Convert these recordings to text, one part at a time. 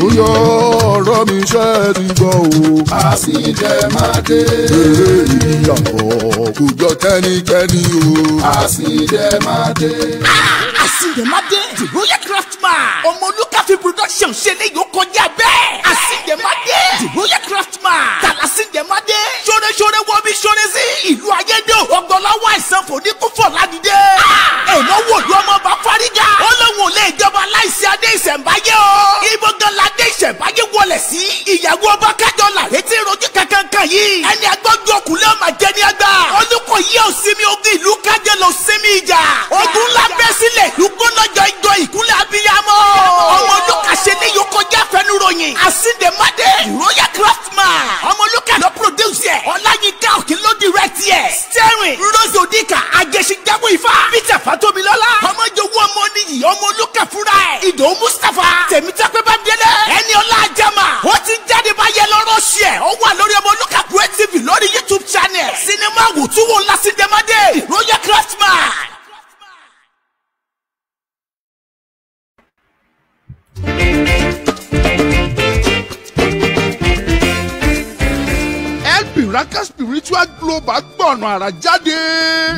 bóyá ọ̀rọ̀ mi ṣe ti gbọ́ o. Àsìndẹ̀mádé. Ìyàtọ̀ kò jọ kẹ́nikẹ́ni o. Àsìndẹ̀mádé. Àsìndẹ̀mádé. The Royal Craftsman. ọmọ Olúkàfí production ṣe lè yóò kọjá bẹ́ẹ̀. Àsìndẹ̀mádé. The Royal Craftsman. Tàlàsìndẹ̀mádé. ṣoreṣore wo bí ṣore sí. ìlú ayédè ọgbọ̀nlọ́wọ́ àìsàn fòdíkúfọ̀ ládìde. èèmọ̀ wò ló ọmọ bá fárígà. ó lóun ò lè jọba láìsí adé ìṣẹ̀ǹbáyé o. ibo gan la dé ìṣẹ̀ǹbáyé wọlé sí. ìyàwó ọba kájọ làrètí rojú kankan yìí. ẹni agbọ́jú ọkùnrin ọmọ jẹ́ ní àgbà. olùkọ́ yìí ò sinmi ogun ìlú kájọ lọ sinmi ìjà. ogun ńlá bẹ́ sílẹ̀ ìlú gbọ́nàjọ ìjọ ìkúnlẹ̀ abiyamọ. ọmọ olùkàṣe ní yóò kọjá fẹnuròyìn. Àsìndẹ̀mádé Royal Craftsman. ọmọ olùkà ló produce ẹ̀. ọláyínká òkè ló direct ẹ̀. steering Rose Odika agẹ̀sìnjáwó ifá. Peter Fatomilọ́lá. ọmọ ìjòwú ọmọ nìyí ọmọ olùkà fúnra ẹ̀. Ìdòwú Mustapha. Tèmítọ́pẹ́ Bámidélé. ẹni ọlá àjàmà. ó ti jáde báyẹn lọ́rọ̀ ṣẹ̀. ó wà lórí ọmọ olùkà creative lórí YouTube channel. sinimá wòtúwò Àsìndẹ̀mádé Royal Craftsman. Elbiraka Spiritual Global gbọ̀nà àrà jáde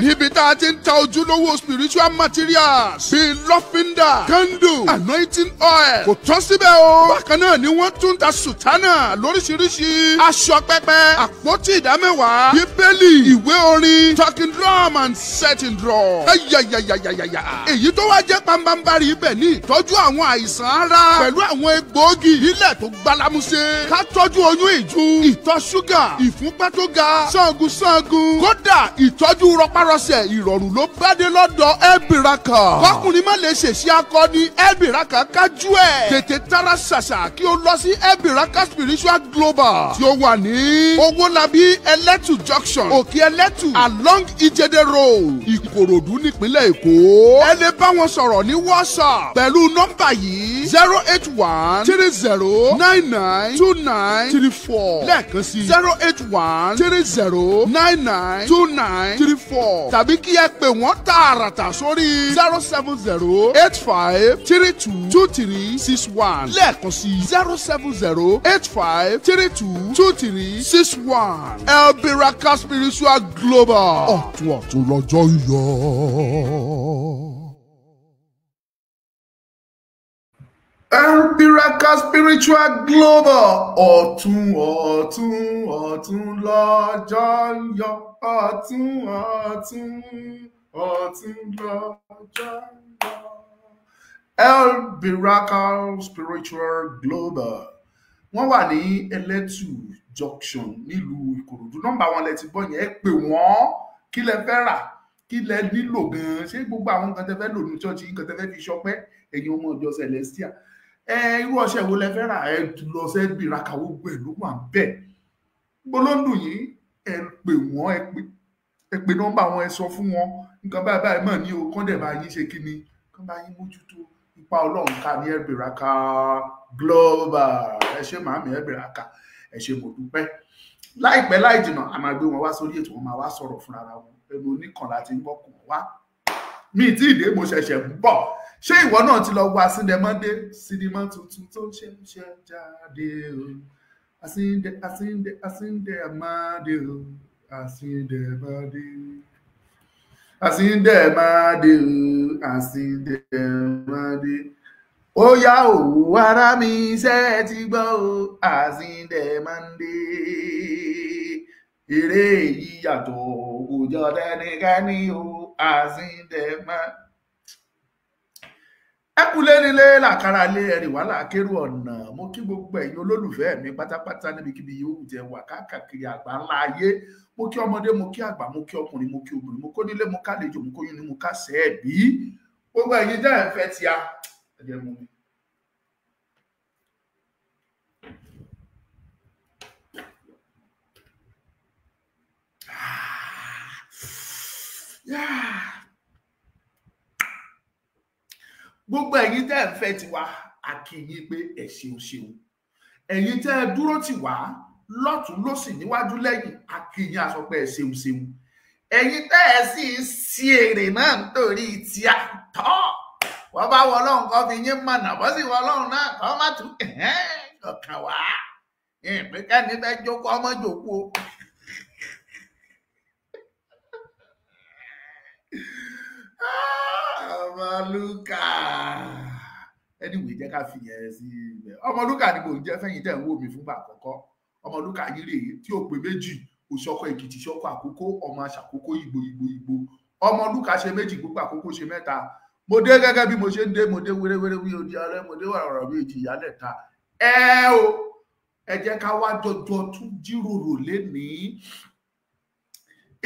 níbi tá a ti ń ta ojúlówó spiritual materials bíi lọ́fíńdà, candle, anointing oil. kò tán síbẹ̀ o. bákan náà ni wọ́n tún ta sùtánà lóríṣiríṣi, aṣọ pẹpẹ, àpótí ìdámẹ́wàá, bíbélì, ìwé orin, talking drum and setting drum. Ayayayayaya. èyí tó wá jẹ́ pambambari ibẹ̀ ní ìtọ́jú àwọn àìsàn ara pẹ̀lú àwọn egbòogi ilẹ̀ tó gbálámúṣe. ká tọ́jú oyún ìju, ìtọ̀ ṣúgà, ìfúnpá tó ga, sangun. kódà ìtọ́jú rọpárọsẹ̀ ìrọ̀rùn ló bá dé lọ́dọ̀ Elbiraka. kọkùnrin má lè ṣèṣe akọni Elbiraka kájú ẹ̀. tètè tara ṣàṣà kí o lọ sí Elbiraka Spiritual Global tí ó wà ní Owólabí Ẹlẹ́tù junction Òkè Ẹlẹ́tù along Ìjẹ̀dẹ̀ road Ìkòròdú nípínlẹ̀ Èkó. ẹ lè bá wọn sọ̀rọ̀ ní WhatsApp pẹ̀lú nọ́mbà yìí 08130992934 lẹ́ẹ̀kan sí 08130992934 tàbí kí ẹ pè wọ́n tààràtà sórí 07085322361 lẹ́ẹ̀kan sí 07085322361 Elbiraka Spiritual Global ọ̀tún lọ́jọ́ yọ. Elbiraka Spiritual Global ọ̀tún lọ́jọ́ yọ. ọ̀tún lọ́jọ́ yọ. Elbiraka Spiritual Global wọ́n wà ní Ẹlẹ́tù junction nílùú Ìkòròdú. nọ́mbà wọn lẹ ti gbọ́ yẹn, ẹ pè wọ́n kí lẹ fẹ́ rà, kí lẹ nílò gan-an. ṣé gbogbo àwọn nǹkan tẹ fẹ́ lò ní ṣọ́ọ̀ṣì, nǹkan tẹ fẹ́ fi ṣọpẹ́ ẹ̀yin ọmọ ìjọ Celestial. irú ọṣẹ wo lẹ fẹ́ rà, ẹ lọ sí Elbiraka, gbogbo ẹ̀ ló wà bẹ́ẹ̀. gbólóńdù yìí ẹ pè wọ́n, ẹ pè nọ́mbà wọn, ẹ sọ fún wọn nǹkan báyìí mọ̀ ní o, kán dẹ̀ bá yín ṣe kí ni, kán bá yín mójútó. ipa Ọlọ́run ká ní Elbiraka Global. ẹ ṣé màámi Elbiraka, ẹ ṣé mo dúpẹ́. láìpẹ́ láì jìnnà a máa gbé wọn wá sórí ètò, wọn máa wá sọ̀rọ̀ fúnra wọn. ẹnu oníkànlá ti ń gbọ́kùn wá. mi tí ìdè mo ṣẹ̀ṣẹ̀ ń bọ̀. ṣé ìwọ náà ti lọ wo Àsìndẹ̀mádé sinimá tuntun tó ṣẹ̀ṣẹ̀ jáde o? Àsìndẹ̀mádé o, Àsìndẹ̀mádé. ó yá òwò ara mi ṣe ti gbọ́ o. Àsìndẹ̀mádé. eré yìí yàtọ̀ kò jọ tẹnikẹ́ni o. Àsìndẹ̀mádé. ẹ kúlé nílé làkàrà lé ẹrì wà láàkérò ọ̀nà. mo kí gbogbo ẹ̀yin olólùfẹ́ mi pátápátá níbikíbi yóò jẹ wà káàkiri àgbáńlá ayé. mo kí ọmọdé, mo kí àgbà, mo kí ọkùnrin, mo kí obìnrin, mo kó nílé, mo kálejò, mo kóyún ní, mo ká sẹ́ẹ̀bí. gbogbo ẹ̀yin jẹ́ ẹ̀fẹ́ tí a ẹ̀jẹ̀ mú mi. gbogbo ẹ̀yin tẹ́ ẹ fẹ́ tiwa a kí yín pé ẹ ṣeun. ẹ̀yin tẹ́ ẹ dúró tì wá lọ́tùn lósì níwájú lẹ́yìn a kí yín, a sọ pé ẹ ṣeun. ẹ̀yin tẹ́ ẹ sì sí èrè náà nítorí tí a tọ́ wọ́n bá wọ ọlọ́run kan fi yín mọ̀nà bọ́ sí wọ ọlọ́run náà kọ́ má tún ọkàn wá ìpín kẹ́ni bẹ́ẹ̀ jókòó ọmọ jókòó. Ọmọlúkà anyway jẹ́ ká fi yẹn sí ibẹ̀. Ọmọlúkà ni mò ń jẹ́ fẹ́yìn tẹ̀ ń wò mí fúngbà àkọ́kọ́. Ọmọlúkà yìí rèé tí ó pé méjì òṣọkọ Èkìtì ṣọkọ Àkókó ọmọ àṣàkókó Ìgbò. Ọmọlúkà ṣe méjì gbogbo Àkókó ṣe mẹ́ta. Mo dé gẹ́gẹ́ bí mo ṣe ń dé, mo dé wéréwéré wí odi alẹ́, mo dé wàràwàrà bí èjì ìyálẹ̀ ta. Ẹ jẹ́ ká wá jọjọ tún jíròrò lénìí.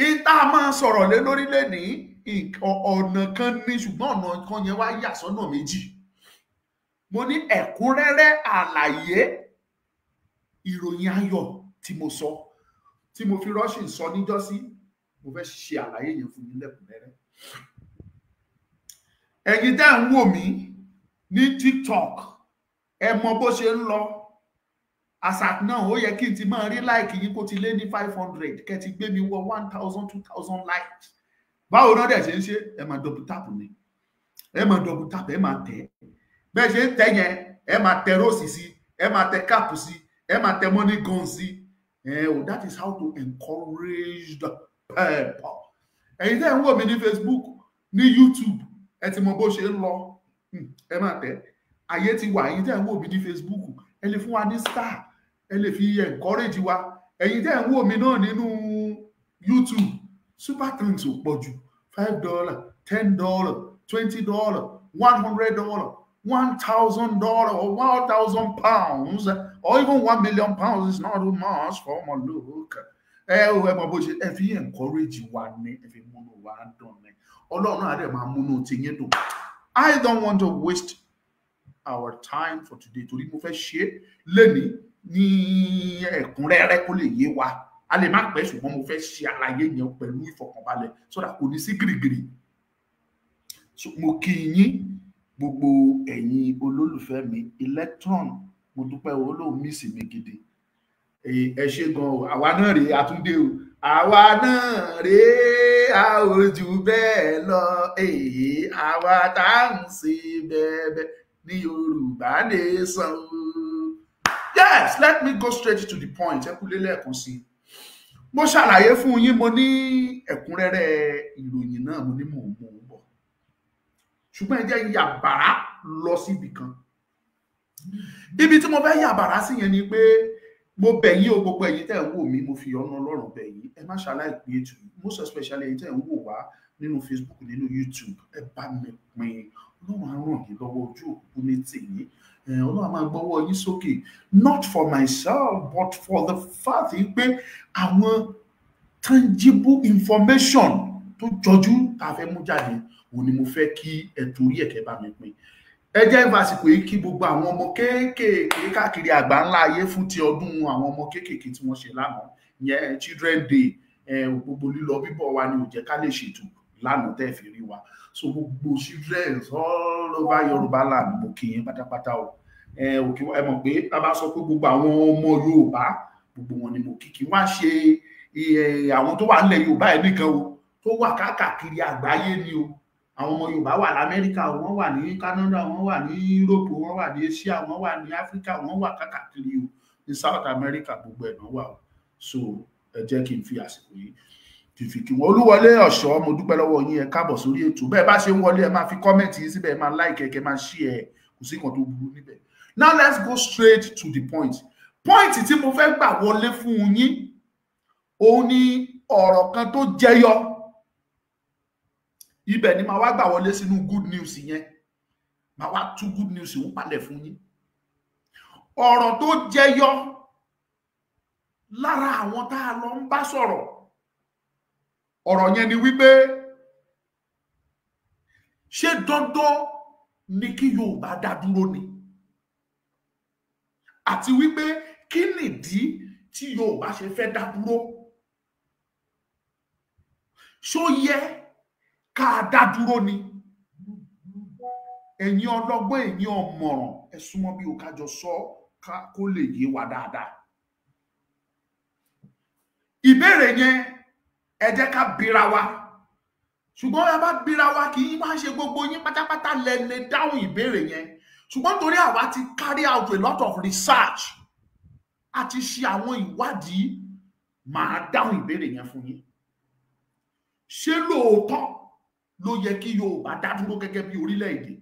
Ìta máa sọ̀rọ̀ lé lórí lénìí ọ̀nà kan ní, ṣùgbọ́n ọ̀nà kan yẹn wá yà sọ́nà méjì. Mo ní ẹ̀kúnrẹ́rẹ́ àlàyé ìròyìn ayọ̀ tí mo sọ, tí mo fi rọ́ṣìn sọ níjọ́sí, mo fẹ́ ṣe àlàyé yẹn fún yín lẹ́kùnrẹ́rẹ́. Ẹ̀yin tẹ́ ń wò mí ní TikTok, ẹ mọ bó ṣe ń lọ. Àsàt náà ó yẹ kí n ti máa rí láìkì yín kó ti lé ní 500 kẹ́ ti gbé mi wọ 1000 2000 likes. Báwo náà dẹ̀ ṣe ń ṣe? Ẹ máa double tap ni, ẹ máa double tap, ẹ máa tẹ̀. Bẹ́ẹ̀ ṣe ń tẹ̀ yẹn, ẹ máa tẹ rose sí, ẹ máa tẹ cap sí, ẹ máa tẹ money gun sí. That is how to encourage the people. Ẹ̀yin tẹ́ ń wò mí ní Facebook, ní YouTube, ẹ ti mọ bó ṣe ń lọ. Ẹ máa tẹ̀. Ayé ti wà. Ẹ̀yin tẹ́ ń wò mí ní Facebook, ẹ lè fún wa ní star, ẹ lè fi encourage wa. Ẹ̀yin tẹ́ ń wò mí náà nínú YouTube, super thanks ò pọ̀ jù. $5, $10, $20, $100, $1,000 or £1,000 or even £1 million is not too much for Ọmọlúkà. Ẹ mọ bó ṣe ẹ fi encourage wa ní, ẹ fi múnú wa dùn ní. Ọlọ́run á dẹ̀ máa múnú ti yín dùn. I don't want to waste our time for today torí mo fẹ́ ṣe lénìí ní ẹ̀kúnrẹ́rẹ́ kó lè yé wa. A lè má pẹ́ ṣùgbọ́n mo fẹ́ ṣe àlàyé yẹn pẹ̀lú ìfọ̀kànbalẹ̀ sódà kò ní sí gìrìgìrì. Mo kí yín gbogbo ẹ̀yin olólùfẹ́ mi. Electron, mo dúpẹ́ olóhùn mísì mi gidi. Ẹ ṣé gan o. Àwa náà rèé àtúndé o. Àwa náà rèé a ò jù bẹ́ẹ̀ lọ. Àwa tá à ń ṣe bẹ́ẹ̀bẹ́ ní Yorùbá nation. Yes, let me go straight to the point. Ẹ kú lélẹ̀ kan sí i. Mo ṣàlàyé fún yín, mo ní ẹ̀kúnrẹ́rẹ́ ìròyìn náà, mo ní mò ń bọ̀. Ṣùgbọ́n ẹ jẹ́ yàbàrá lọ síbi kan. Ibi tí mo fẹ́ yàbàrá sí yẹn ni pé mo bẹ̀ yín o, gbogbo ẹ̀yin tẹ́ ń wò mí, mo fi ọ̀nà Ọlọ́run bẹ̀ yín. Ẹ má ṣàlàyé pé ètò, most especially ẹ̀yin tẹ́ ń wò wá nínú Facebook, nínú YouTube. Ẹ bá mi pín. Ọlọ́run á ràn yín lọ́wọ́, ojú òkú ní tèyín. Ọlọ́run á máa gbọ́wọ́ yín sókè. Not for myself, but for the fact pé àwọn tangible information tó jọjú tá a fẹ́ mú jáde, òun ni mo fẹ́ kí ẹ torí ẹ̀kẹ́ bá mi pín. Ẹ jẹ́ ìfàsìkò yìí kí gbogbo àwọn ọmọ kéékèèké káàkiri àgbà ńlá ayé fún ti ọdún àwọn ọmọ kéékèèké tí wọ́n ṣe lánàá, ìyẹn Children Day. Gbogbo lílọ bíbọ̀ wa ni ò jẹ́ ká lè ṣètò lánàá tẹ́ fi rí wa. So gbogbo children all over Yorùbá land, mo kí yín pátápátá o. Ẹ mọ̀ pé tá bá sọ pé gbogbo àwọn ọmọ Yorùbá, gbogbo wọn ni mo kí wá ṣe àwọn tó wà nílẹ̀ Yorùbá ẹ̀ nìkan o, tó wà káàkiri àgbáyé ni o. Àwọn ọmọ Yorùbá wà l'Amẹ́ríkà, wọ́n wà ní Canada, wọ́n wà ní Europe, wọ́n wà ní Asia, wọ́n wà ní Africa, wọ́n wà káàkiri o. Ní South America gbogbo ẹ̀ náà wà o. So ẹ jẹ́ kí n fi àsìkò yìí kí wọn. Olúwọlé Ọ̀ṣọ́, mo dúpẹ́ lọ́wọ́ yín, ẹ káàbọ̀ sórí ètò. Bẹ́ẹ̀ bá ṣe ń wọlé, ẹ máa fi kọ́mẹ̀ntì yín síbẹ̀, ẹ máa like ẹ, kẹ́ máa share, kò sí nǹkan tó burú níbẹ̀. Now let's go straight to the point. Point tí mo fẹ́ gbà wọlé fún yín, òun ni ọ̀rọ̀ kan tó jẹyọ. Ibẹ̀ ni màá wá gbà wọlé sínú good news yẹn. Màá wá tú good news ń palẹ̀ fún yín. Ọ̀rọ̀ tó jẹyọ lára àwọn tá a lọ ń bá sọ̀rọ̀. Ọ̀rọ̀ yẹn ni wípé ṣé dandan ni kí Yorùbá dá dúró ni? Àti wípé kí nìdí tí Yorùbá ṣe fẹ́ dá dúró? Ṣó yẹ ká dá dúró ni? Ẹ̀yin ọlọ́gbọ́n, ẹ̀yin ọ̀mọ̀ràn, ẹ súnmọ́ bí o ká jọ sọ kó lè yé wa dáadáa. Ìbéèrè yẹn ẹ jẹ́ ká bira wa. ṣùgbọ́n ẹ bá bíra wa kì í máa ṣe gbogbo yín pátápátá lẹ́lẹ́ dáhùn ìbéèrè yẹn ṣùgbọ́n torí àwa ti carry out a lot of research àti ṣe àwọn ìwádìí máa dáhùn ìbéèrè yẹn fún yín. Ṣé lóòótọ́ ló yẹ kí Yorùbá dá dúró gẹ́gẹ́ bí orílẹ̀-èdè?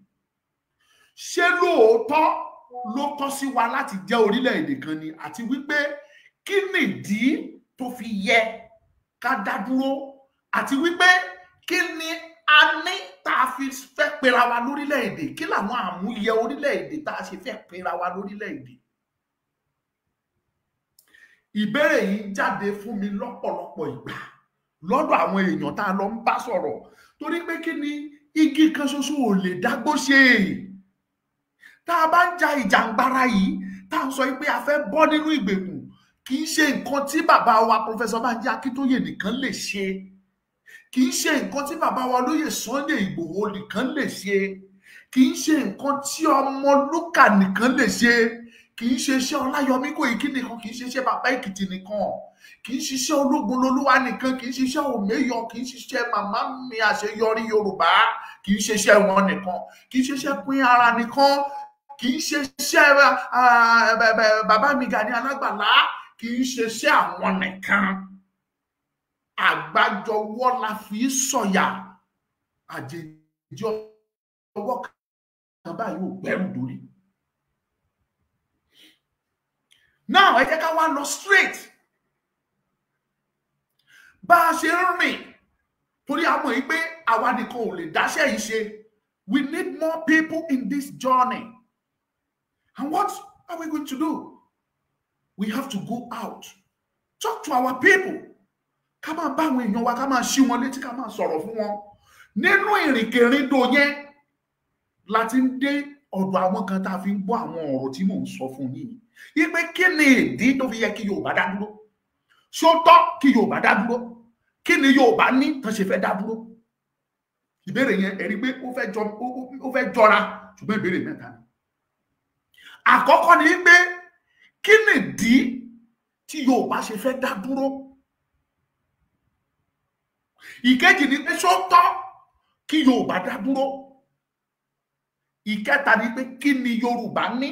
Ṣé lóòótọ́ ló tọ́ sí wa láti jẹ́ orílẹ̀-èdè kan ni? Àti wípé kí nìdí tó fi yẹ ká dá dúró? Àti wípé kí ni a ní tá a fi fẹ́ pera wa lórílẹ̀-èdè? Kí làwọn àmúyẹ orílẹ̀-èdè tá a ṣe fẹ́ pera wa lórílẹ̀-èdè? Ìbéèrè yìí jáde fún mi lọ́pọ̀lọpọ̀ ìgbà lọ́dọ̀ àwọn èèyàn tá a lọ ń bá sọ̀rọ̀ torí pé kí ni igi kan ṣoṣo ò lè dágbó ṣe. Tá a bá ń ja ìjàngbara yìí tá a sọ pé a fẹ́ bọ́ nínú ìgbèkùn kì í ṣe nǹkan tí bàbá wa Professor Banji Akíntóyè nìkan lè ṣe, kì í ṣe nǹkan tí bàbá wa Olóyè Sunday Ìgbòho nìkan lè ṣe, kì í ṣe nǹkan tí Ọmọlúkà nìkan lè ṣe, kì í ṣe iṣẹ́ Ọláyọmí Kòìkí nìkan, kì í ṣe iṣẹ́ Bàbá Èkìtì nìkan, kì í ṣiṣẹ́ Ológunlolúwa nìkan, kì í ṣiṣẹ́ Òmẹ́yọ, kì í ṣiṣẹ́ Màmá Mi Àṣeyọrí Yorùbá, kì í ṣiṣẹ́ wọn nìkan, kì í ṣiṣẹ́ Pín Ara nìkan, kì í ṣiṣẹ́ Bàbá mi Gani Alágbàlá, kì í ṣiṣẹ́ àwọn nìkan. Àgbájọwọ́ la fi sọ̀yà, àjèjì ọwọ́ kan báyìí ò gbẹ́rù dórí. Now ẹ jẹ́ ká wá lọ straight bá a ṣe ń rìn torí a mọ̀ yìí pé àwa nìkan ò lè dáṣẹ́ yìí ṣe. We need more people in this journey. And what are we going to do? We have to go out, talk to our people. Ká máa bá àwọn èèyàn wa, ká máa ṣí wọn létí, ká máa sọ̀rọ̀ fún wọn. Nínú ìrìnkèrindò yẹn láti ń dé ọ̀dọ̀ àwọn kan tá a fi ń gbọ́ àwọn ọ̀rọ̀ tí mò ń sọ fún yín. Ipe kí ni ìdí tó fi yẹ kí Yorùbá dá dúró? Ṣó tọ́ kí Yorùbá dá dúró? Kí ni Yorùbá ní tán ṣe fẹ́ dá dúró? Ìbéèrè yẹn ẹ rí pé ó fẹ́ jọra ṣùgbọ́n ìbéèrè mẹ́ta ni. Àkọ́kọ́ ni pé kí ni ìdí tí Yorùbá ṣe fẹ́ dá dúró? Ìkejì ni pé ṣó tọ́ kí Yorùbá dá dúró? Ìkẹta ni pé kí ni Yorùbá ní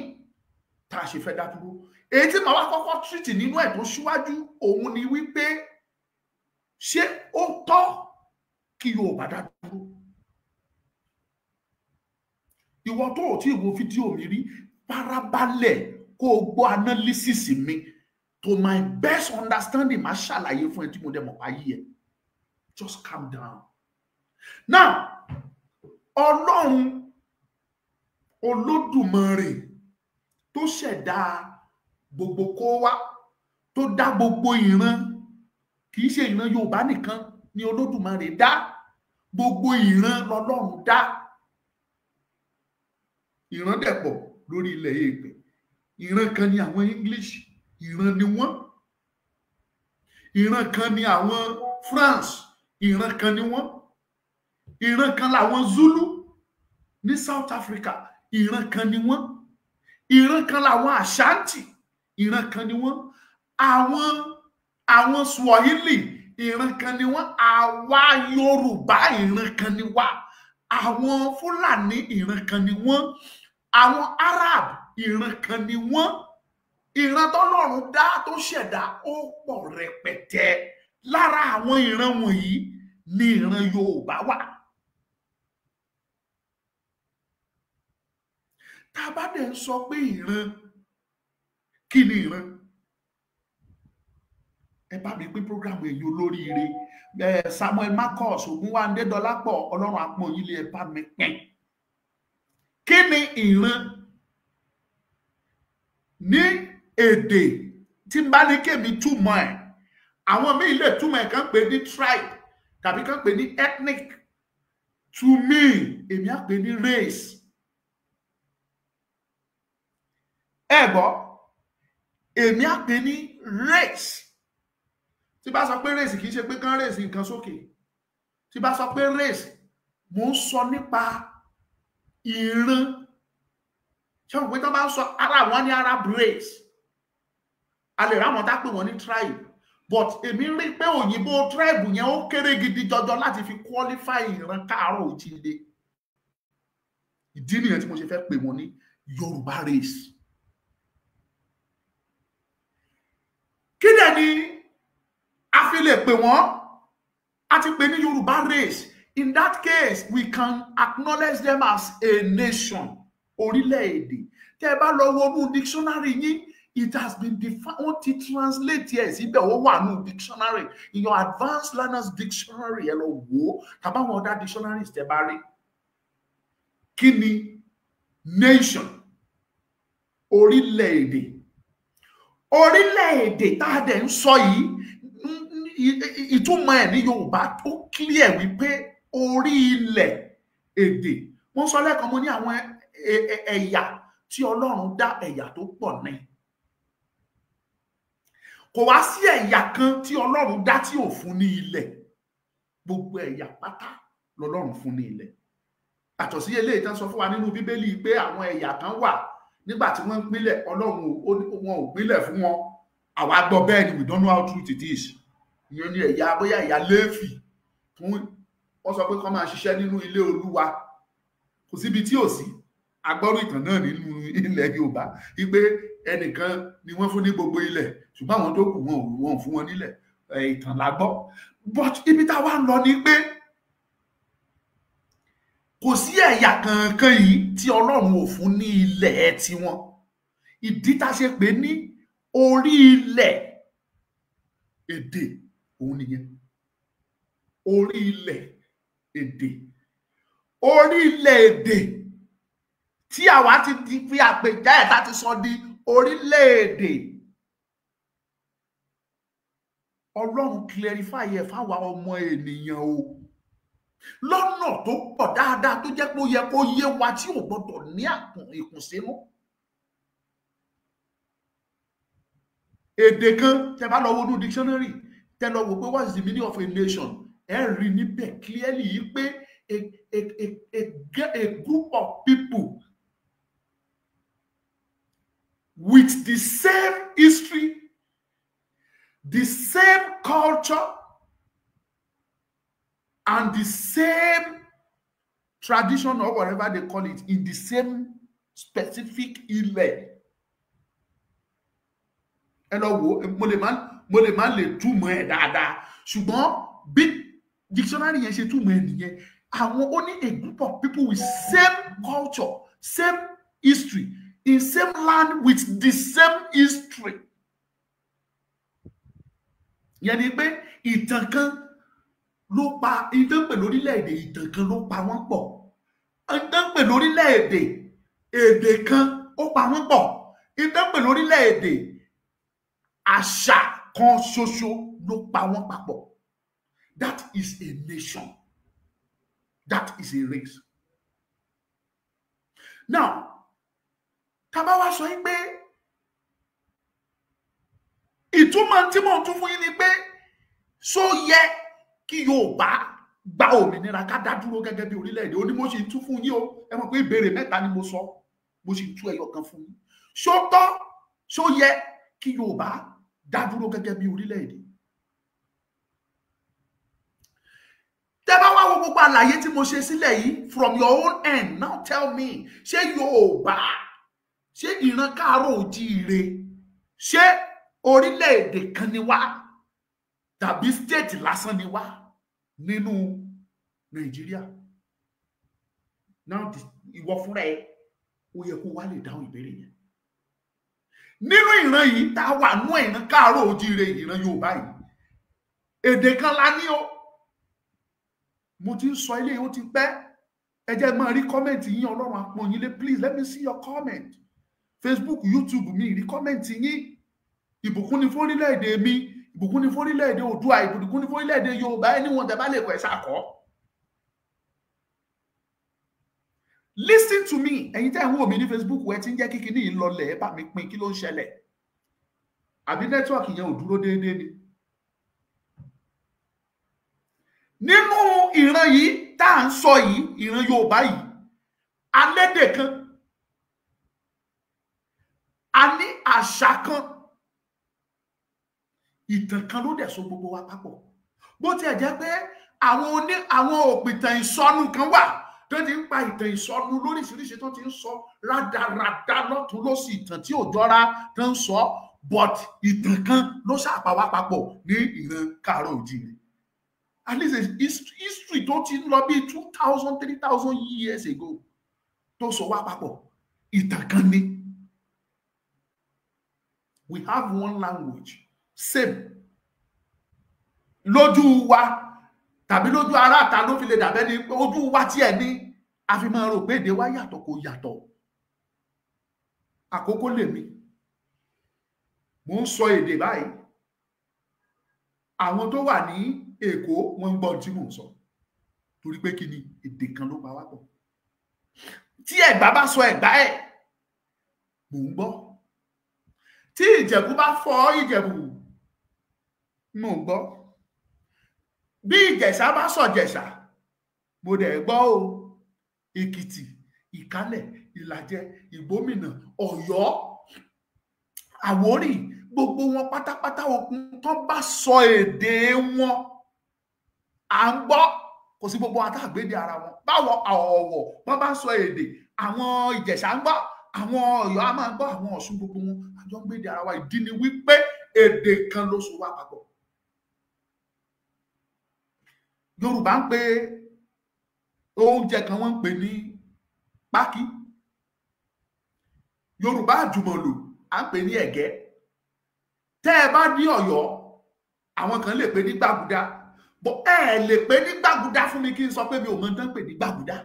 tá a ṣe fẹ́ dá dúró? Èyí tí màá wá kọ́kọ́ tìrìtì nínú ẹ̀ tó ṣíwájú òun ni wípé ṣé ó tọ́ kí Yorùbá dá dúró? Ìwọ tó ò tí ì wo fídíò mi rí, farabalẹ̀ kó o gbọ́ analysis mi to my best understanding. Máa ṣàlàyé fún ẹ tí mo dẹ̀ mọ̀ ayé ẹ. Just calm down. Now, Ọlọ́run Olódùmarè tó ṣẹ̀dá gbogbo kó wá, tó dá gbogbo ìran, kì í ṣe ìran Yorùbá nìkan ni Olódùmarè dá, gbogbo ìran lọ́lọ́run dá. Ìran dẹ̀ pọ̀ lórí ilẹ̀ èèpẹ̀. Ìran kan ni àwọn English, ìran ni wọ́n. Ìran kan ni àwọn France, ìran kan ni wọ́n. Ìran kan làwọn Zulu ní South Africa, ìran kan ni wọ́n. Ìran kan làwọn Ashanti, ìran kan ni wọ́n. Àwọn Swahili, ìran kan ni wọ́n. Àwa Yorùbá, ìran kan ni wá. Àwọn Fúlàní, ìran kan ni wọ́n. Àwọn Arab, ìran kan ni wọ́n. Ìran tọ́lọ́run dá tó ṣẹ̀dá ó pọ̀ rẹpẹtẹ. Lára àwọn ìran wọ̀nyí ni ìran Yorùbá wà. Tá a bá dẹ̀ ń sọ pé ìran, kí ni ìran? Ẹ bá mi pín program èyí olóríire. Samuel Marcus Ogunwande Dọlápọ̀, Ọlọ́run apọ̀ yìí lè bá mi pín. Kí ni ìran? Ní èdè tí n bá ní kémi túmọ̀ ẹ̀, àwọn míì lè túmọ̀ ẹ̀ kàn pé ní tribe tàbí kàn pé ní ethnic. To me, èmi á pè ní race. Ẹ gbọ́, èmi á pè ní race. Tí bá sọ pé race kì í ṣe pé kán race nǹkan sókè. Tí bá sọ pé race, mo ń sọ nípa ìran. Ṣé o pé tó bá ń sọ ara wọn ní Arab race? A lè ráwọn tá pè wọ́n ní tribe. but èmi rí pé òyìnbó tribe yẹn ó kéré gidi jọjọ láti fi qualify ìran káàárọ̀ òjíire. Ìdí nìyẹn tí mo ṣe fẹ́ pè wọ́n ní Yorùbá race. Kí dẹ̀ ni a fi lè pè wọ́n? A ti pè ní Yorùbá race. In that case, we can acknowledge them as a nation. Orílẹ̀-èdè. Tẹ́ bá lọ wọnú dictionary yín, it has been defined. Wọ́n ti translate ẹ̀ síbẹ̀, ó wà nínú dictionary. In your advanced learners dictionary, ẹ lọ wò ó. Tàbá wọn other dictionaries tẹ́ bá rí. Kí ni nation? Orílẹ̀-èdè. Orílẹ̀-èdè tá a dẹ̀ ń sọ yìí, ìtumọ̀ ẹ̀ ní Yorùbá tó clear wípé orí ilẹ̀ èdè. Wọ́n sọ lẹ́ẹ̀kan mo ní àwọn ẹ̀yà tí Ọlọ́run dá ẹ̀yà tó pọ̀ ní. Kò wá sí ẹ̀yà kan tí Ọlọ́run dá tí ò fún ní ilẹ̀. Gbogbo ẹ̀yà pátá lọ́lọ́run fún ní ilẹ̀. Àtọ̀ sí eléyìí tán sọ fún wa nínú Bíbélì pé àwọn ẹ̀yà kan wà nígbà tí wọ́n ń pínlẹ̀ Ọlọ́run wọn ò pínlẹ̀ fún wọn. Àwa gbọ́ bẹ́ẹ̀ ni we don't know how true it is. Ìyẹn ni ẹ̀yà bóyá ẹ̀yà Léfì fún wọ́n sọ pé kó máa ṣiṣẹ́ nínú ilé Olúwa. Kò síbi tí ò sí. Agbọ́rú ìtàn náà nínú ilẹ̀ Yorùbá wípé ẹnìkan ni wọ́n fún ní gbogbo ilẹ̀ ṣùgbọ́n àwọn tó kù wọn ò fún wọn nílẹ̀. Ìtàn la gbọ́. But ibi tá wá ń lọ ni pé kò sí ẹ̀yà kankan yìí tí Ọlọ́run ò fún ní ilẹ̀ tiwọn. Ìdí tá ṣe pé ní orí ilẹ̀ èdè òun nìyẹn. Orí ilẹ̀ èdè. Orí ilẹ̀ èdè tí àwa ti di fi àpèjá ẹ̀ tá ti sọ di orílẹ̀-èdè. Ọlọ́run clarify ẹ̀ fáwa ọmọ ènìyàn o. Lọ́nà tó pọ̀ dáadáa tó jẹ́ pé ó yẹ kó yé wa tí ò gbọdọ̀ ní ìkùnsínú. Èdè kan tẹ́ bá lọ wo nínú dictionary tẹ́ lọ wò pé what is the meaning of a nation? Ẹ rí níbẹ̀ clearly yìí pé a group of people with the same history, the same culture, and the same tradition or whatever they call it in the same specific ilẹ̀. Ẹ lọ wò mo lè má lè túmọ̀ ẹ̀ dáadáa ṣùgbọ́n bí dictionary yẹn ṣe túmọ̀ ẹ̀ nìyẹn. Àwọn ó ní a group of people with same culture, same history, in same land with the same history. Yẹn ni pé ìtàn kan ló pa ìtàn pè lórílẹ̀-èdè, ìtàn kan ló pa wọ́n pọ̀. Ìtàn pè lórílẹ̀-èdè, èdè kan ó pa wọ́n pọ̀. Ìtàn pè lórílẹ̀-èdè, àṣà kan ṣoṣo ló pa wọ́n papọ̀. That is a nation. That is a race. Now, tá bá wá sọ pé ìtumọ̀ tí mo tún fún yín ni pé ṣó yẹ kí Yorùbá gba òmìnira ká dá dúró gẹ́gẹ́ bí orílẹ̀-èdè. Ó ní mo sì tún fún yín o. Ẹ mọ̀ pé ìbéèrè mẹ́ta ni mo sọ. Mo sì tú ẹyọ kan fún yín. Ṣó tọ́, ṣó yẹ kí Yorùbá dá dúró gẹ́gẹ́ bí orílẹ̀-èdè? Tẹ́ bá wá wo gbogbo àlàyé tí mo ṣe sílẹ̀ yìí from your own end, now tell me, ṣé Yorùbá, ṣé ìran káàárọ̀ oòjíire, ṣé orílẹ̀-èdè kan ni wá tàbí state lásán ni wá nínú Nàìjíríà? Now ìwọ fúnra ẹ ó yẹ kó wá lè dáhùn ìbéèrè yẹn. Nínú ìran yìí tá a wà nú ìran káàárọ̀ oòjíire, ìran Yorùbá yìí, èdè kan la ní o. Mo ti ń sọ ilé ó ti pẹ́. Ẹ jẹ́ máa rí kọ́mẹ̀ntì yín, Ọlọ́run á pọ́n yín lé. Please let me see your comment. Facebook, YouTube mi rí kọ́mẹ̀ntì yín. Ìbùkún ni fún orílẹ̀-èdè mi, ìbùkún ni fún orílẹ̀-èdè Oòduà, ìbùkún ni fún orílẹ̀-èdè Yorùbá. Anyone tẹ́ bá lè kọ ẹ ṣàkọ́. Listen to me. Ẹ̀yin tẹ́ ń wò mí ní Facebook, ẹ ti ń jẹ́ kíkí ní ìlọlẹ̀, ẹ bá mi pín kí ló ń ṣẹlẹ̀. Àbí nẹ́tíwọ̀kì yẹn ò dúró déédéé ni. Nínú ìran yìí tá à ń sọ yìí, ìran Yorùbá yìí, alédè kan, a ní àṣà kan, ìtàn kan ló dẹ̀ so gbogbo wa papọ̀ bó tiẹ̀ jẹ́ pé àwọn òpìtàn ìsọnù kan wà tó ti ń pa ìtàn ìsọnù lóríṣiríṣi tó ti ń sọ rádaràdá lọ́tún lósì ìtàn tí ò jọra tó ń sọ but ìtàn kan ló ṣàpá wá papọ̀ ní ìran Káàárọ̀ Oòjíire at least history tó ti ń lọ bí 2,000 3,000 years ago tó so wá papọ̀ ìtàn kan ni. We have one language same lójú wa tàbí lójú ará àta ló fi lè dàbẹ́ ni ojú wa tí ẹ ní a fi máa rò pé èdè wa yàtọ̀ kò yàtọ̀. Àkókò lèmi mo ń sọ èdè báyìí àwọn tó wà ní Èkó wọ́n ń gbọ́ tí mò ń sọ torí pé kí ni èdè kan ló pa wá pọ̀. Tí Ẹ̀gbá bá sọ Ẹ̀gbá ẹ̀ mò ń gbọ́, tí Ìjẹ̀bú bá fọ́ Ìjẹ̀bú mò ń gbọ́, bí Ìjẹ̀ṣà bá sọ Ìjẹ̀ṣà mo dẹ̀ gbọ́ o. Èkìtì, Ìkálẹ̀, Ìlàjẹ, Ìgbómìnà, Ọ̀yọ́, Àwórì, gbogbo wọn pátápátá okun tó bá sọ èdè wọn à ń gbọ́. Kò sí gbogbo àtàgbédè ara wọn báwo Ọ̀wọ̀ wọn bá sọ èdè àwọn Ìjẹ̀ṣà ń gbọ́, àwọn Ọ̀yọ́ á máa gbọ́, àwọn Ọ̀ṣun, gbogbo wọn àjọ ń gbédè ara wa. Ìdí ni wípé èdè kan ló so wá papọ̀. Yorùbá ń pè oúnjẹ kan wọ́n ń pè ní pákí, Yorùbá àjùmọ̀lò à ń pè ní ẹ̀gẹ́. Tẹ́ ẹ bá ní Ọ̀yọ́ àwọn kan lè pè ní gbàgùdá, bọ́ ẹ lè pè ní gbàgùdá fún mi kí n sọ pé mi ò mọ tán pè ní gbàgùdá.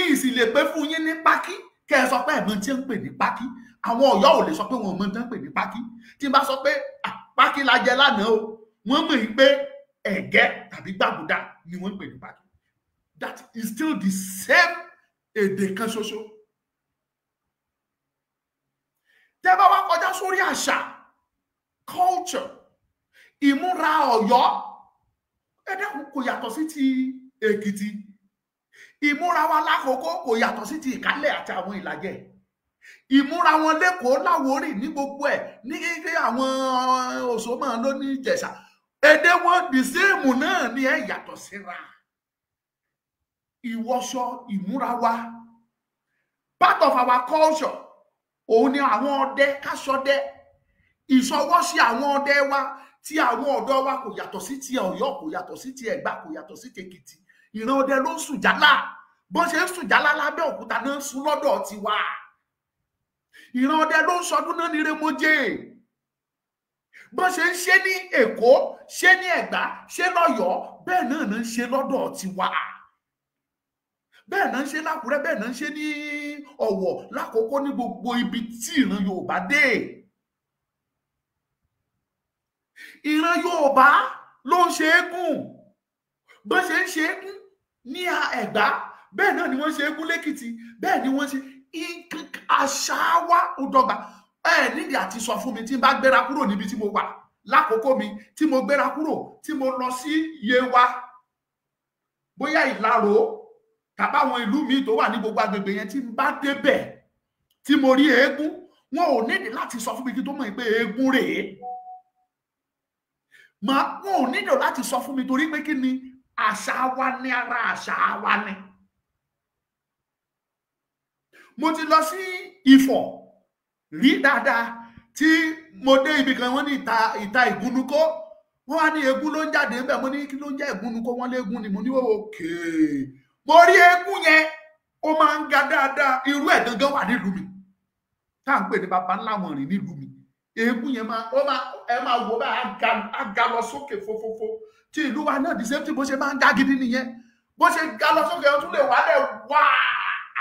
Ìsì lè pè fún yín ní pákí kẹ́ ẹ sọ pé ẹ̀mọ tí ń pè ní pákí. Àwọn Ọ̀yọ́ ò lè sọ pé wọn ò mọ tán pè ní pákí. Tí n bá sọ pé pákí la jẹ lánàá o, wọ́n mọ̀ pé ẹ̀gẹ́ tàbí gbàgùdá ni wọ́n ń pè ní pákí. That is still the same èdè kan ṣoṣo. Tẹ́ bá wá kọjá sórí àṣà culture, ìmúra Ọ̀yọ́ ẹ̀dẹ́kun kò yàtọ̀ sí ti Èkìtì, ìmúra wa lákòókò kò yàtọ̀ sí ti Ìkálẹ̀ àti àwọn Ìlàjẹ, ìmúra wọn l'Ékòó l'Àwórì ní gbogbo ẹ̀ ní àwọn Òṣòmọ̀ ló ní Ìjẹ̀ṣà èdè wọn the same náà ni ẹ yàtọ̀ síra. Ìwọṣọ ìmúra wa part of our culture òun ni àwọn ọdẹ káṣọdẹ, ìṣọwọ́ṣe àwọn ọdẹ wa tí àwọn ọ̀dọ́ wa kò yàtọ̀ sí ti Ọ̀yọ́, kò yàtọ̀ sí ti Ẹ̀gbá, kò yàtọ̀ sí ti Èkìtì. Ìran ọdẹ ló ń sùn jálá, bọ́n ṣe ń sùn jálá lábẹ́ òkúta náà ń sùn lọ́dọ̀ tiwa. Ìran ọdẹ ló ń sọdún náà ní Rémójé, bọ́n ṣe ń ṣe ní Èkó, ṣe ní Ẹ̀gbá, ṣe lọ́yọ̀ọ́, bẹ́ẹ̀ náà ń ṣe lọ́dọ̀ tiwa. Bẹ́ẹ̀ náà ń ṣe l'Ákúrẹ́, bẹ́ẹ̀ náà ń ṣe ní Ọ̀wọ̀, l'Ákòókò, ní gbogbo ibi tí ìran Yorùbá dé. Ìran Yorùbá ló ń ṣe eégún, bọ́n ṣe ń ṣe eégún ní Ẹ̀gbá, bẹ́ẹ̀ náà ni wọ́n ṣe eégún l'Ékìtì, bẹ́ẹ̀ ni wọ́n ṣe àṣà wa ó dọ́gba. Ẹ nídìí àti sọ fún mi tí n bá gbéra kúrò níbi tí mo wà lákòókò mi, tí mo gbéra kúrò tí mo lọ sí Yewa, bóyá Ìlaró tàbí àwọn ìlú míì tó wà ní gbogbo agbègbè yẹn, tí n bá débẹ̀ tí mo rí eégún, wọn ò nídìí láti sọ fún mi kí tó mọ̀ pé eégún rèé. Wọn ò nílò láti sọ fún mi torí pé kí ni àṣà wa ní ara àṣà wa ni. Mo ti lọ sí Ifọ̀ rí dáadáa tí mo dé ibì kan, wọ́n ní ìta Ìgúnnukó, wọ́n wá ní eégún ló ń jáde ńbẹ̀, mo ní kí ló ń jẹ́ Ìgúnnukó, wọ́n léégún ni. Mo ní òkè, mo rí eégún yẹn ó máa ń ga dáadáa, irú ẹ̀ gangan wà nílùú mi tá à ń pè ní baba ńlá wọn rìn nílùú mi. Eégún yẹn ẹ máa wò bá a ga lọ sókè fofofo, tí ìlú wa náà the same thing bó ṣe máa ń ga gidi nìyẹn. Bó ṣe ga lọ sókè ó tún lè wálẹ̀ wá,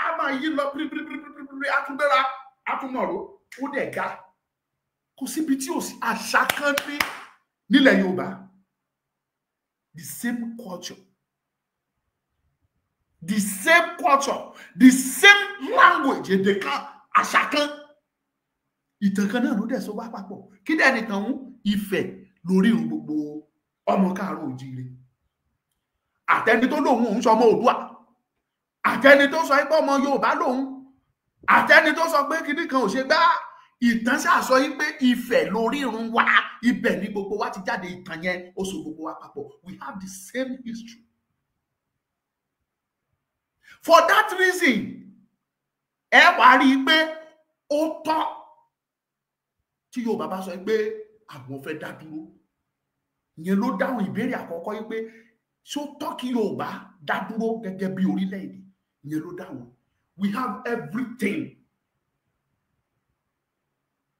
a máa yí lọ pírípírípírípírí, a tún gbéra, a tún mọ̀rọ̀, ó dẹ̀ ga. Kò síbi tí ò sí àṣà kan ní nílẹ̀ Yorùbá. The same culture, the same culture, the same language, èdè kan, àṣà kan, ìtàn kan náà ló dẹ̀ so wá papọ̀. Kí dẹ̀ nìkan ń Ifẹ̀ lórí irun gbogbo ọmọ Káàárọ̀ Oòjíire. Àtẹni tó lóhun òun sọmọ Oòduà, àtẹni tó sọ pé ọmọ Yorùbá lòun, àtẹni tó sọ pé kíní kan ò ṣe gbá, ìtàn ṣàṣọ yìí pé Ifẹ̀ lórí irun wa, ibẹ̀ ní gbogbo wa ti jáde, ìtàn yẹn ó so gbogbo wa papọ̀. We have the same history. For that reason, ẹ wá rí i pé ó tọ́ tí Yorùbá bá sọ pé àwọn fẹ́ dá dúró. Ìyẹn ló dáhùn ìbéèrè àkọ́kọ́ yìí pé ṣó tọ́ kí Yorùbá dá dúró gẹ́gẹ́ bí orílẹ̀-èdè. Ìyẹn ló dáhùn. We have everything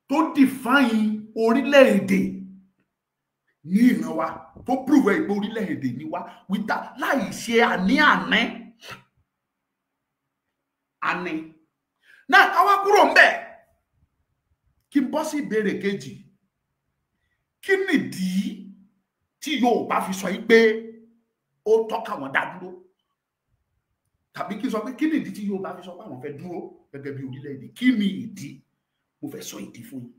tó define orílẹ̀-èdè ní ìran wa, tó prove ẹ̀ pé orílẹ̀-èdè ni wá, without láì ṣe àní-àní. Náà káwá kúrò ń bẹ̀ kí n bọ́ sí ìbéèrè kejì. Kí nìdí tí Yorùbá fi sọ pé ó tọ́ káwọn dá dúró? Tàbí kí n sọ pé kí nìdí tí Yorùbá fi sọ pé àwọn fẹ́ dúró gẹ́gẹ́ bí orílẹ̀-èdè? Kí ni ìdí? Mo fẹ́ sọ ìdí fún yín.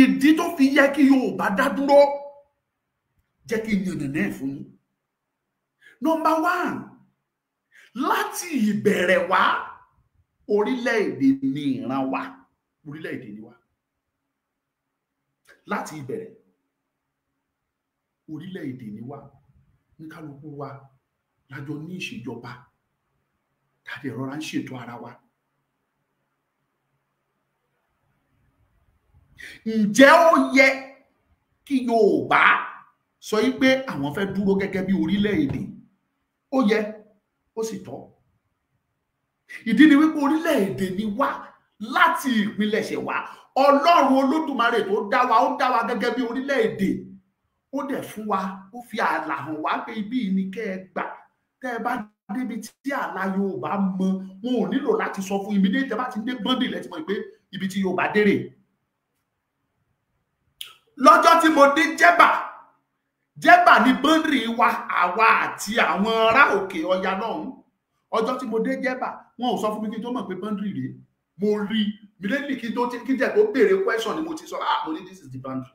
Ìdí tó fi yẹ kí Yorùbá dá dúró jẹ́ kí n yànnàná ẹ̀ fún yín. Number one, láti ìbẹ̀rẹ̀ wá, orílẹ̀-èdè ni ìran wa, orílẹ̀-èdè ni wá. Láti ìbẹ̀rẹ̀, orílẹ̀-èdè ni wá. Ní kálukú wa lájọ ní ìṣèjọba tàbí ìrora ń ṣètò ara wa. Ǹjẹ́ ó yẹ kí Yorùbá sọ pé àwọn fẹ́ dúró gẹ́gẹ́ bí orílẹ̀-èdè? Ó yẹ, ó sì tọ́. Ìdí ni wípé orílẹ̀-èdè ni wá láti ìpilẹ̀ṣẹ̀ wa. Ọlọ́run Olódùmarè tó dá wa, ó dá wa gẹ́gẹ́ bí orílẹ̀-èdè. Ó dẹ̀ fún wa, ó fi ààlà hàn wá pé ibi yìí ni kẹ́ ẹ gbà. Tẹ́ ẹ bá débi tí ààlà Yorùbá mọ, wọn ò nílò láti sọ fún immediate. Tẹ́ bá ti dé bọ́ndì lẹ́tí mọ̀ pé ibi tí Yorùbá dérè. Lọ́jọ́ tí mo dé Jẹ́bà ní bọ́ndì wa, àwa àti àwọn ará òkè Ọya lọ́hùn. Ọjọ́ tí mo dé Jẹ́bà, wọn ò sọ fún mi kí n tó mọ̀ pé bọ́ndì rèé. Mo rí immediately kí jẹ́ kó béèrè question ni mo ti sọ, mo ní this is the boundary.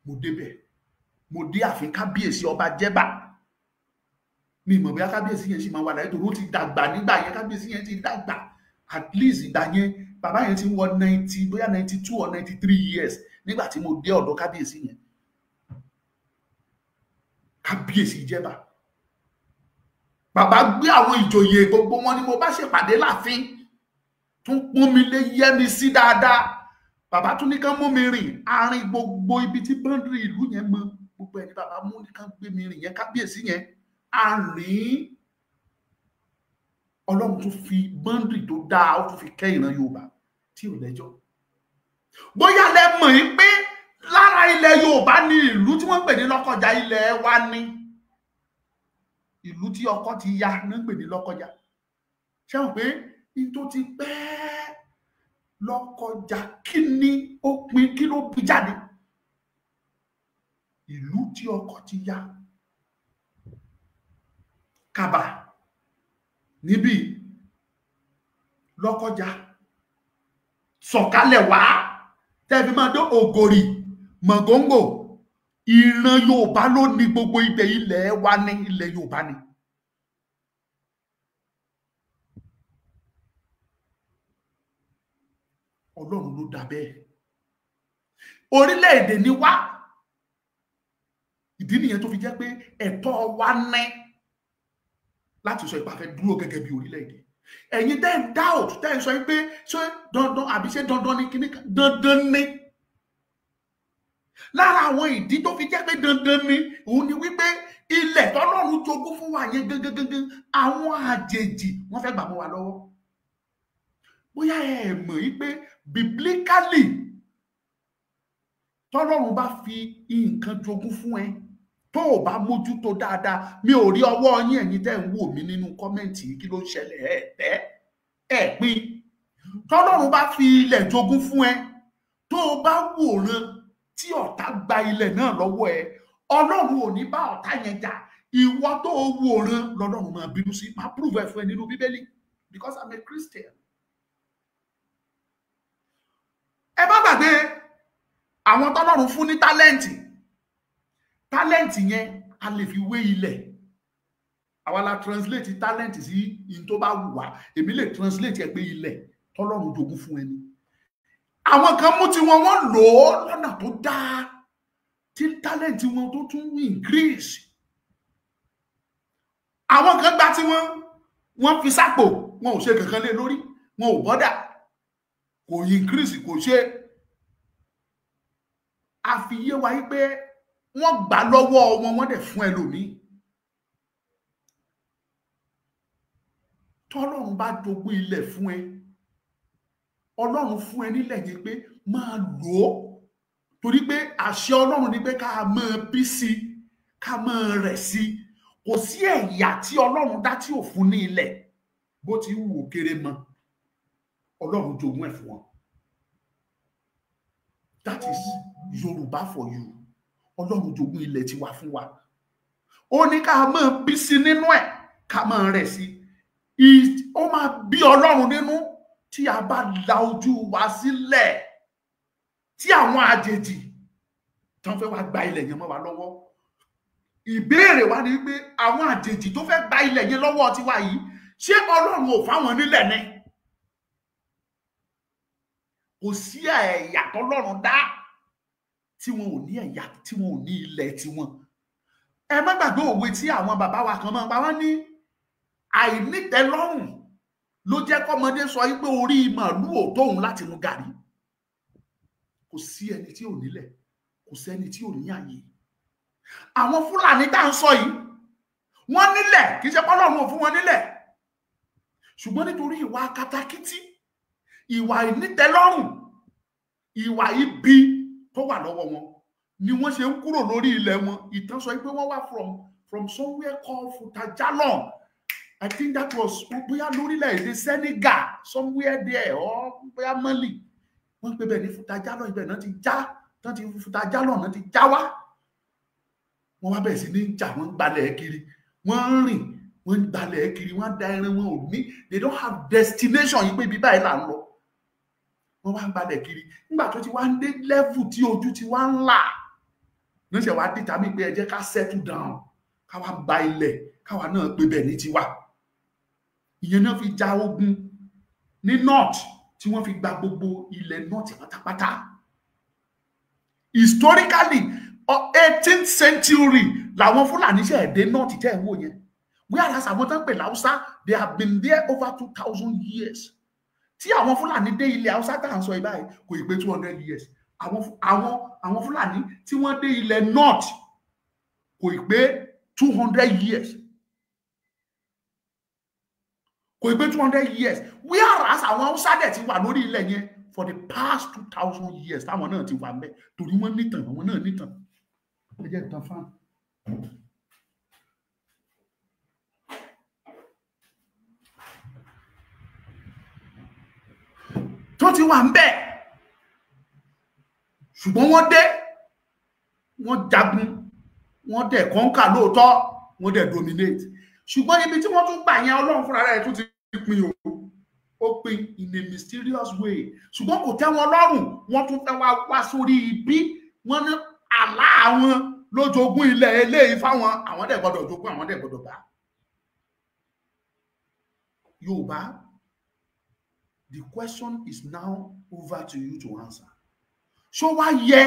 Mo débẹ̀, mo dé ààfin kábíyèsí ọba Jẹ́bà. Mi mọ̀ bóyá kábíyèsí yẹn sì máa wà láyé torí ó ti dàgbà nígbà yẹn. Kábíyèsí yẹn ti dàgbà, at least ìgbà yẹn bàbá yẹn ti wọ 90, bóyá 92 or 93 years nígbà tí mo dé ọ̀dọ̀ kábíyèsí yẹn. Kábíyèsí Jẹ́bà. Bàbá gbé àwọn ìjòyè gbogbo wọn ni mo bá ṣèpàdé láàfin, tún pọ́n mi lé, yẹ́ mi sí dáadáa. Bàbá tún ní kán mú mi rìn àárín gbogbo ibi tí bọ́ndìrì ìlú yẹn mọ, gbogbo ẹni bàbá mú ní kán gbé mi rìn yẹn. Kábíyèsí yẹn àárín. Ọlọ́run tún fi bọ́ndìrì tó dáa, ó tún fi kẹ́ ìran Yorùbá tí ò lẹ́jọ́. Bóyá lẹ mọ̀ yín pé lára ilẹ̀ Yorùbá ni ìlú tí wọ́n pè ní Lọ́kọjà ilẹ̀ wa ni. Ìlú tí ọkọ ti ya ní pè ní Lọ́kọjà. Ṣé wọ́n pé ní tó ti pẹ́ Lọ́kọjà, kí ni ó pin, kí ló bí jáde? Ìlú tí ọkọ ti ya. Kàbà níbí Lọ́kọjà, sọ̀kalẹ̀ wá tẹ́bí máa dé Ògòrì, Mọ̀góńgò. Ìran Yorùbá ló ní gbogbo ibẹ̀, ilẹ̀ wa ní, ilẹ̀ Yorùbá ni. Ọlọ́run ló dá bẹ́ẹ̀. Orílẹ̀-èdè ni wá. Ìdí nìyẹn tó fi jẹ́ pé ẹ̀tọ́ wa ní láti sọ ìpàfẹ́ dúró gẹ́gẹ́ bí orílẹ̀-èdè. Ẹ̀yin tẹ́ ń doubt, tẹ́ ń sọ pé ṣé dandan àbí ṣé dandan ni kíní kan? Dandan ni. Lára àwọn ìdí tó fi jẹ́ pé dandan ni òun ni wípé ilẹ̀ tọ́lọ́run jogún fún wa yẹn gangan àwọn àjèjì wọ́n fẹ́ gbà mọ́ wa lọ́wọ́. Bóyá ẹ mọ̀ wípé biblically tọ́lọ́run bá fi nǹkan jogún fún ẹ tó o bá mójútó dáadáa, mi ò rí ọwọ́ yín ẹ̀yin tẹ́ ń wò mí nínú kọ́mẹ́ǹtì kí ló ń ṣẹlẹ̀ ẹ̀ pín. Tọ́lọ́run bá fi ilẹ̀ jogún fún ẹ tó o bá wòran tí ọ̀tá gba ilẹ̀ náà lọ́wọ́ ẹ, Ọlọ́run ò ní bá ọ̀tá yẹn jà. Ìwọ tó o wòran lọ́lọ́run máa bínú sí. Máa prove ẹ fún ẹ nínú Bíbélì because I'm a Christian. Ẹ bá gbàgbé àwọn tọ́lọ́run fún ní tálẹ́ǹtì yẹn a lè fi wé ilẹ̀. Àwa la translate tálẹ́ǹtì sí in tó bá wù wá. Èmi lè translate ẹ pé ilẹ̀ tọ́lọ́run jogún fún ẹni. Àwọn kan mú tí wọ́n lò ó lọ́nà tó dáa tí talent wọn tó tún increase. Àwọn kan gbà tí wọ́n fi sápò, wọn ò ṣe kankan lé lórí, wọn ò bọ́dà, kò increase, kò ṣe. Àfiyé wa yí pé wọ́n gbà lọ́wọ́ wọn, wọ́n dẹ̀ fún ẹlòmíì. Tọ́lọ́run bá jogún ilẹ̀ fún ẹ, Ọlọ́run fún ẹ nílẹ̀ yẹn pé máa lò ó, torí pé àṣẹ Ọlọ́run ni pé ká máa bí sí, ká máa rẹ̀ sí. Kò sí ẹ̀yà tí Ọlọ́run dá tí ò fún ní ilẹ̀ bó ti wù ó kéré mọ́, Ọlọ́run jogún ẹ̀ fún wọn. That is Yorùbá for you. Ọlọ́run jogún ilẹ̀ tiwa fún wa. Ó ní ká máa bí sí nínú ẹ̀, ká máa rẹ̀ sí. Ó máa bí Ọlọ́run nínú tí a bá la ojú wa sílẹ̀, tí àwọn àjèjì tán fẹ́ wá gba ilẹ̀ yẹn mọ́ wa lọ́wọ́. Ìbéèrè wa ni pé àwọn àjèjì tó fẹ́ gba ilẹ̀ yẹn lọ́wọ́ tiwa yìí, ṣé Ọlọ́run ò fáwọn nílẹ̀ ni? Kò sí ẹ̀yà tọ́lọ́run dá tí wọn ò ní ẹ̀yà, tí wọn ò ní ilẹ̀ tiwọn. Ẹ má gbàgbé òwe tí àwọn bàbá wa kan máa ń pa wọ́n ní àìnítẹ́lọ́rùn ló jẹ́ kọ́mọdé sọ wípé orí màálù ò tóun láti mu gàrí. Kò sí ẹni tí ò nílẹ̀, kò sẹ́ni tí ò ní àyè. Àwọn Fúlàní tá ń sọ yìí, wọ́n nílẹ̀, kì í ṣe pọ́lọ́run ò fún wọn nílẹ̀. Ṣùgbọ́n nítorí ìwà katakítí, ìwà ìnítẹ́lọ́rùn, ìwà ibi tó wà lọ́wọ́ wọn ni wọ́n ṣe ń kúrò lórí ilẹ̀ wọn. Ìtàn sọ pé wọ́n wá from somewhere called Futajalon. I think that was bóyá lórílẹ̀-èdè Senegal, somewhere there, or bóyá Mali. Wọ́n pè bẹ́ẹ̀ ní Futajalon, ibẹ̀ náà ti já, tán ti Futajalon náà ti já wá. Wọ́n wá bẹ̀rẹ̀ sí ní jà, wọ́n gbalẹ̀ kiri, wọ́n rìn, wọ́n gbalẹ̀ kiri, wọ́n da ẹran, wọn ò ní, they don't have destination yìí pé ibi báyìí là ń lọ. Wọ́n wá gbalẹ̀ kiri. Nígbà tó ti wá ń dé level tí ojú ti wá ń là, ní ṣe wá dìtà mí pé ẹ jẹ́ ká settle down, ká wá gba ilẹ̀, káwa náà pé bẹ́ẹ̀ ní tiwa. Ìyẹn náà fi ja ogun ní north, tí wọ́n fi gba gbogbo ilẹ̀ north pátápátá. Historically, 18th century làwọn Fúlàní ṣe dé north tẹ́ ẹ̀ wò yẹn. Whereas àwọn tán pè l'Hausa, they have been there over 2000 years. Tí àwọn Fúlàní dé ilẹ̀ Hausa tá à ń sọ ibáyìí kò ì pé 200 years. Àwọn Fúlàní tí wọ́n dé ilẹ̀ north kò ì pé 200 years. Kò ì pé 200 years. Whereas àwọn Hausa dẹ̀ ti wà lórí ilẹ̀ yẹn for the past 2000 years. Táwọn náà ti wà ń bẹ̀ torí wọ́n nítàn, àwọn náà nítàn. Ẹ jẹ́ ìtàn fún. Tó ti wà ń bẹ̀. Ṣùgbọ́n wọ́n dé, wọ́n jagun, wọ́n dẹ̀ kọ́ńkà lóòótọ́, wọ́n dẹ̀ dominate. Ṣùgbọ́n ibi tí wọ́n tún gbà yẹn Ọlọ́run fúnra rẹ̀ tún ti pín o. Ó pín in a mysterious way. Ṣùgbọ́n kò tẹ́ wọn lọ́rùn, wọ́n tún fẹ́ wá sórí ibi. Wọ́n ní àlá àwọn ló jogún ilẹ̀ eléyìí fáwọn, àwọn dẹ̀ gbọ́dọ̀ jogún, àwọn dẹ̀ gbọ́dọ̀ gbà. Yorùbá, the question is now over to you to answer. Ṣó wá yẹ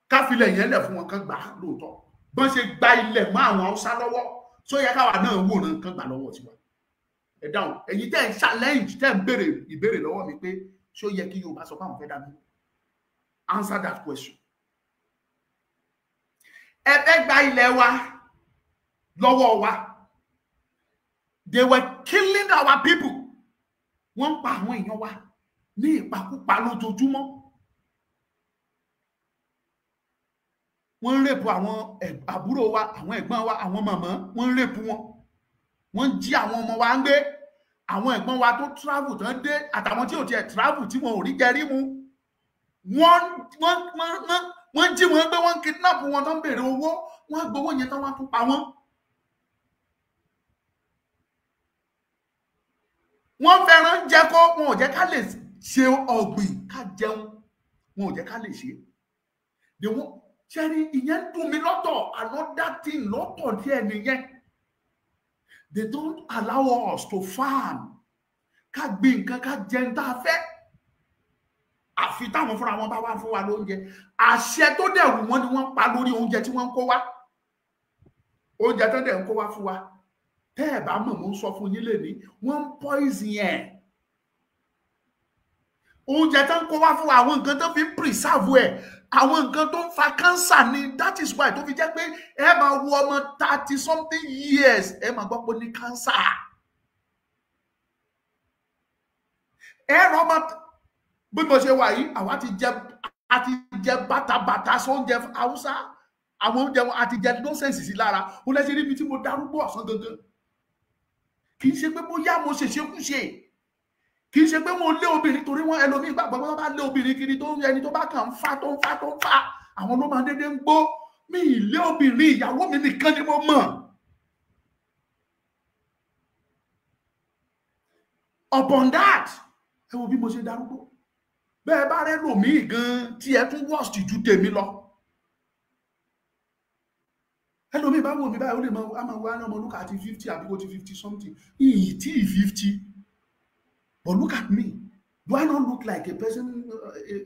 ká filẹ̀ yẹn lẹ̀ fún wọn kan gbà lóòótọ́? Bọ́n ṣe gba ilẹ̀ mọ́ àwọn Haúsá lọ́wọ́, ṣó yẹ káwa náà wòran kan gbà lọ́wọ́ tiwa? Ẹ dáhùn, ẹ̀yin tẹ́ ń challenge, tẹ́ ń béèrè ìbéèrè lọ́wọ́ mi pé ṣó yẹ kí Yorùbá sọ pé àwọn fẹ́ dá mi? Answer that question. Ẹ fẹ́ gba ilẹ̀ wa lọ́wọ́ wa. They were killing our people. Wọ́n pa àwọn èèyàn wa ní ìpakúpa lójoojúmọ́. Wọ́n ń rèpù àwọn àbúrò wa, àwọn ẹ̀gbọ́n wa, àwọn màmá, wọ́n ń rèpù wọn. Wọ́n jí àwọn ọmọ wa ń gbé. Àwọn ẹ̀gbọ́n wa tó travel tán dé àtàwọn tí ò tiẹ̀ travel tí wọn ò rí jẹ rí mu. Wọ́n jí wọn gbé, wọ́n kidnap wọn tán béèrè owó, wọ́n gbowó yẹn tán wọ́n tún pa wọ́n. Wọ́n fẹ́ràn jẹ́ kó, wọn ò jẹ́ ká lè ṣe ọ̀gbìn ká jẹun, wọn ò jẹ́ ká lè ṣe. Ṣẹ́rí ìyẹn dùn mí lọ́tọ̀, another thing lọ́tọ̀ díẹ̀ nìyẹn. They don't allow us to farm. ká gbin nǹkan ká jẹun tá a fẹ́ àfi táwọn fúnra wọn bá wá fún wa lóúnjẹ àṣẹ tó dẹ̀ wù wọ́n ni wọ́n pa lórí oúnjẹ tí wọ́n ń kó wá oúnjẹ tó dẹ̀ ń kó wá fún wa tẹ́ ẹ̀ bá mọ̀ mo ń sọ fún yín lẹ́ni wọ́n ń poison ẹ̀ oúnjẹ tó ń kó wá fún wa àwọn nǹkan tó fi ń preserve ẹ̀ àwọn nǹkan tó ń fa cancer ni that is why tó fi jẹ́ pé ẹ máa wo ọmọ 30 something years ẹ máa gbọ́ pé ní cancer ẹ rọ ọmọ bí mo ṣe wà yìí àwa ti jẹ bàtàbàtà sóúnjẹ Haúsá àwọn oúnjẹ wọn àti jẹ nọ́sẹ̀nsì sí lára ó lẹ́sẹ̀ níbi tí mo darúgbó ọ̀sán gangan kì í ṣe pé bóyá mo ṣèṣekúṣe kì í ṣe pé mo lé obìnrin torí wọn ẹlòmíì gbàgbọ́ wọn bá lé obìnrin kiri tó ẹni tó bá kàn ń fa tó ń fa àwọn ló máa dédé ń gbó mi ì lé obìnrin ìyàwó mi nìkan ni mo mọ̀ upon that ẹ wo bí mo ṣe darúgbó bẹ́ẹ̀ bá rẹ́ lòmíì gan tí ẹ tún worst ju tèmi lọ ẹlòmíì bá wò mí báyìí ó lè máa wá náà mo look at 50 àbí kò ti 50 something ìyí tí 50 but look at me do I not look like a person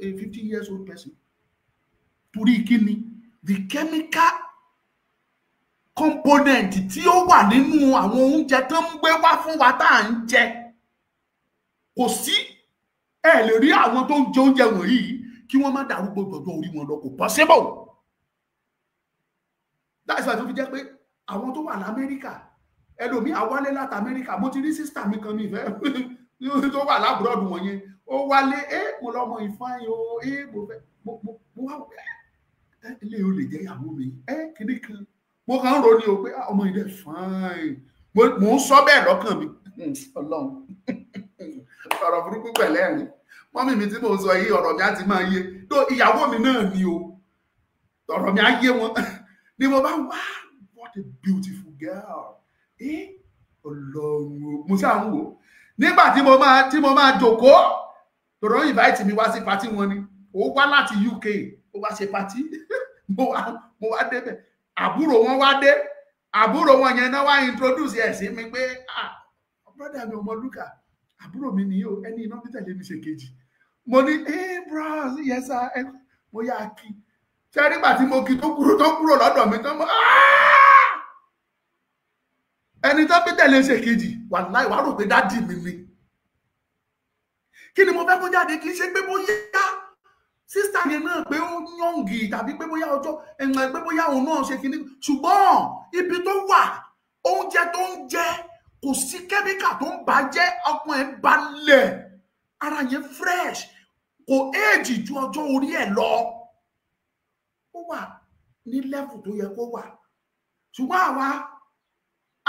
a 50 years old person torí kíni the chemical component tí ó wà nínú àwọn oúnjẹ tó ń gbé wá fún wa tá à ń jẹ kò sí ẹ lè rí àwọn tó ń jẹ oúnjẹ wọ̀nyí kí wọ́n má darúgbó gbọ̀gbọ̀ orí wọn lọ kò possible that's why tó fi jẹ́ pé àwọn tó wà l'Amẹ́ríkà ẹlòmíì àwálé láti Amẹ́ríkà mo ti rí sísítà mi kan ní ìfẹ́ tó wà lábúrọ̀dù wọ̀nyẹn ó wálé mo lọ́mọ ìfáyín o mo fẹ́ mo wá ilé o lè jẹ́ ìyàwó mi kíní kan mo kàn ń ro ni o pé ọmọ ilé fáyín mo ń sọ bẹ́ẹ̀ lọ́kàn mi Ọlọ́run ọ̀rọ̀ burúkú pẹ̀lẹ́ ẹ̀rín mọ́mí mi tí mo sọ yìí ọ̀rọ̀ mi á ti máa yé tó ìyàwó mi náà ni o ọ̀rọ̀ mi á yé wọn ni mo bá wá what a beautiful girl Ọlọ́run mo sáà ń wò nígbà tí mo máa jókòó tòrọ invite mi wá sí party wọn ni ó wá láti UK ó wá ṣe party mo wá débẹ̀ àbúrò wọn wá dé àbúrò wọn yẹn náà wá introduce ẹ̀ sí mi pé brother mi ọmọ Luka àbúrò mi nìyí o ẹni iná bí tẹ̀lé mi ṣe kejì mo ní bros yes sir mo yá kí ṣe nígbà tí mo kí tó kúrò lọ́dọ̀ mi tán mọ́ ẹni tó bí tẹ̀lé ṣe kejì wàláhì wàá rò pé dádì mi ni kí ni mo fẹ́ kó jáde kì í ṣe pé bóyá sísá yẹn náà pé ó yọ̀ǹgì tàbí pé bóyá ọjọ́ ẹ̀ǹgbà pé bóyá òun náà ṣe kíní ṣùgbọ́n ibi tó wà oúnjẹ tó ń jẹ kò sí kẹ́míkà tó ń bàjẹ́ ọkàn ẹ̀ balẹ̀ ara yẹn fresh kò éèjì ju ọjọ́ orí ẹ̀ lọ ó wà ní level tó yẹ kó wà ṣùgbọ́n àwa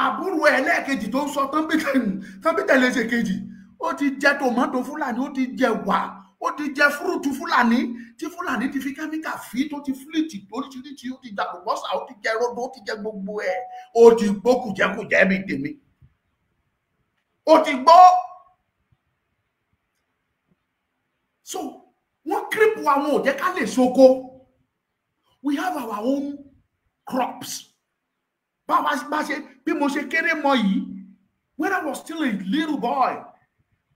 àbúrò ẹlẹ́ẹ̀kejì tó ń sọ tán bí tẹ̀lé ṣe kejì ó ti jẹ tòmátò fúlàní ó ti jẹ wà ó ti jẹ fúrúùtù fúlàní tí fúlàní ti fi kẹ́míkà fi tó ti fílìtì oríṣiríṣi ó ti jẹ àlùbọ́sà ó ti jẹ rodo ó ti jẹ gbogbo ẹ̀ ó ti gbó kùjẹkùjẹ bí tèmi ó ti gbó so wọ́n kírípù àwọn ò jẹ́ ká lè ṣoko we have our own crops bá ṣe bí mo ṣe kéré mọ yìí when I was still a little boy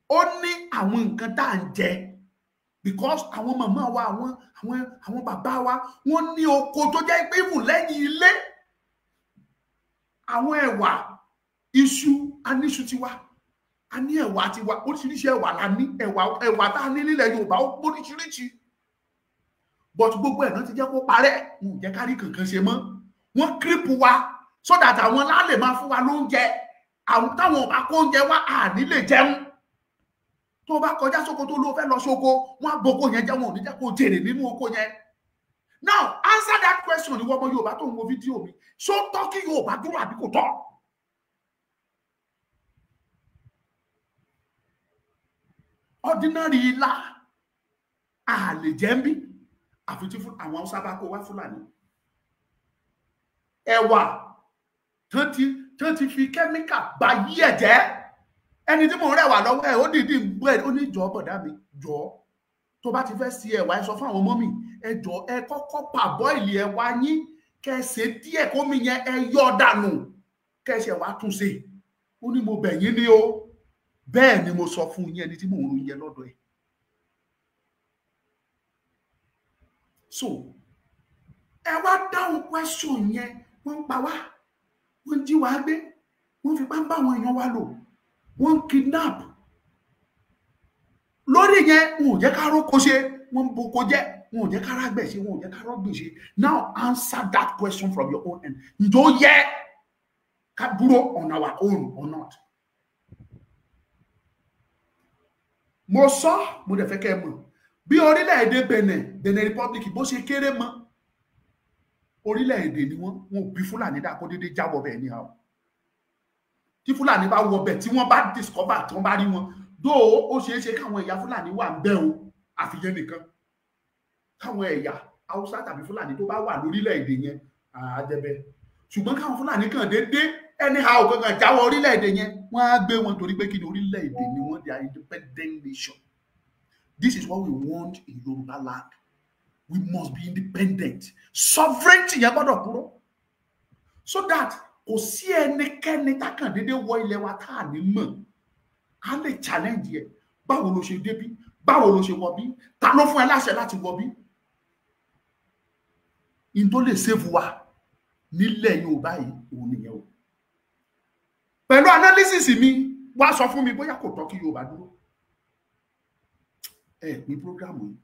ó ní àwọn nǹkan tá à ń jẹ because àwọn màmá wa àwọn bàbá wa wọ́n ní oko tó jẹ́ pé ìwù lẹ́yìn ilé àwọn ẹ̀wà iṣu aníṣu tiwa a ní ẹ̀wà tiwa oríṣiríṣi ẹ̀wà la ní ẹ̀wà tá a ní nílẹ̀ Yorùbá ó oríṣiríṣi but gbogbo ẹ̀ náà ti jẹ́ kó parẹ́ wọn ò jẹ́ kárí kankan ṣe mọ́ wọ́n kírípù wa so that àwọn lálẹ́ máa fún wa lóúnjẹ àwọn táwọn ọba kó oúnjẹ wá àní lè jẹun tó bá kọjá sóko tó ló fẹ́ lọ sóko wọn á boko yẹn jẹ́ wọn ò ní jẹ́ kó jèrè nínú oko yẹn now answer that question ìwọ ọmọ Yorùbá tó ń wo fídíò mi ṣó tọ́ kí Yorùbá dúró àbí kò tọ́ ordinary ilá àlè jẹ́ ń bí àfi tí àwọn Haúsá bá kó wá Fúlàní ẹ̀wà tán ti fi kẹ́míkà bá yí ẹ̀ jẹ́ ẹni tí mo rẹwà lọ́wọ́ ẹ̀ ó dìídì gbọ́ ẹ̀ ó ní jọ bọ̀dá mi jọ tó bá ti fẹ́ sí ẹ̀wà ẹ sọ fún àwọn ọmọ mi ẹ jọ ẹ kọ́kọ́ pàbọ́ìlì ẹ̀wà yín kẹsẹ̀ díẹ̀ kómi yẹn ẹ yọ dànù kẹsẹ̀ wá tún ṣe ó ní mo bẹ̀ yín ní o bẹ́ẹ̀ ni mo sọ fún yín ẹni tí mò ń ro yẹ lọ́dọ̀ ẹ̀. So ẹ wá dáhùn question yẹn, wọ́n ń pa wá, wọ́n ń jí wá gbé, wọ́n fi pá ń bá àwọn èèyàn wa lò, wọ́n ń kidnap. Lórí yẹn wọn ò jẹ́ ká róko ṣe, wọ́n ń boko jẹ́, wọn ò jẹ́ ká rágbẹ̀ ṣe, wọn ò jẹ́ ká rọ́gbìn ṣe. Now answer that question from your own end. Ǹjọ́ yẹ ká dúró on our own or not? Mo sọ, mo dẹ̀ fẹ́ kẹ́ mọ̀, bí orílẹ̀-èdè Benin Republic bó ṣe kéré mọ́, orílẹ̀-èdè ni wọ́n bí Fúlàní dà kó dédé jábọ̀ bẹ́ẹ̀ ní àwọn. Tí Fúlàní bá wọ bẹ̀ tí wọ́n bá discover tí wọ́n bá rí wọn, dó ó ṣeé ṣe káwọn ẹ̀yà Fúlàní wà ń bẹ̀ o, àfihàn nìkan. Káwọn ẹ̀yà Haúsá tàbí Fúlàní tó bá wà lórílẹ̀-èdè yẹn àjẹbẹ. Ṣùgbọ́n káwọn Fúlàní kan dédé anyhow kankan jáwọ́ orílẹ̀-èdè yẹn, wọ́n á gbé wọn torí pé kí ni orílẹ̀-èdè ni wọ́n, they are independent nation. This is what we want in Yoruba land. We must be independent. Sovereignty yẹn gbọ́dọ̀ kúrò. So that kò sí ẹnikẹ́ni tá kàn dédé wọ ilẹ̀ wa tá à ní mọ̀. A lè challenge yẹ. Báwo ló ṣe débí? Báwo ló ṣe wọ bí? Ta ló fún ẹ láṣẹ láti wọ bí? In tó lè save wa nílẹ̀ Yorùbá yìí òun nìyẹn o. Pẹ̀lú analysis mi, wá sọ fún mi bóyá kò tọ́ kí Yorùbá dúró. Ní program yìí.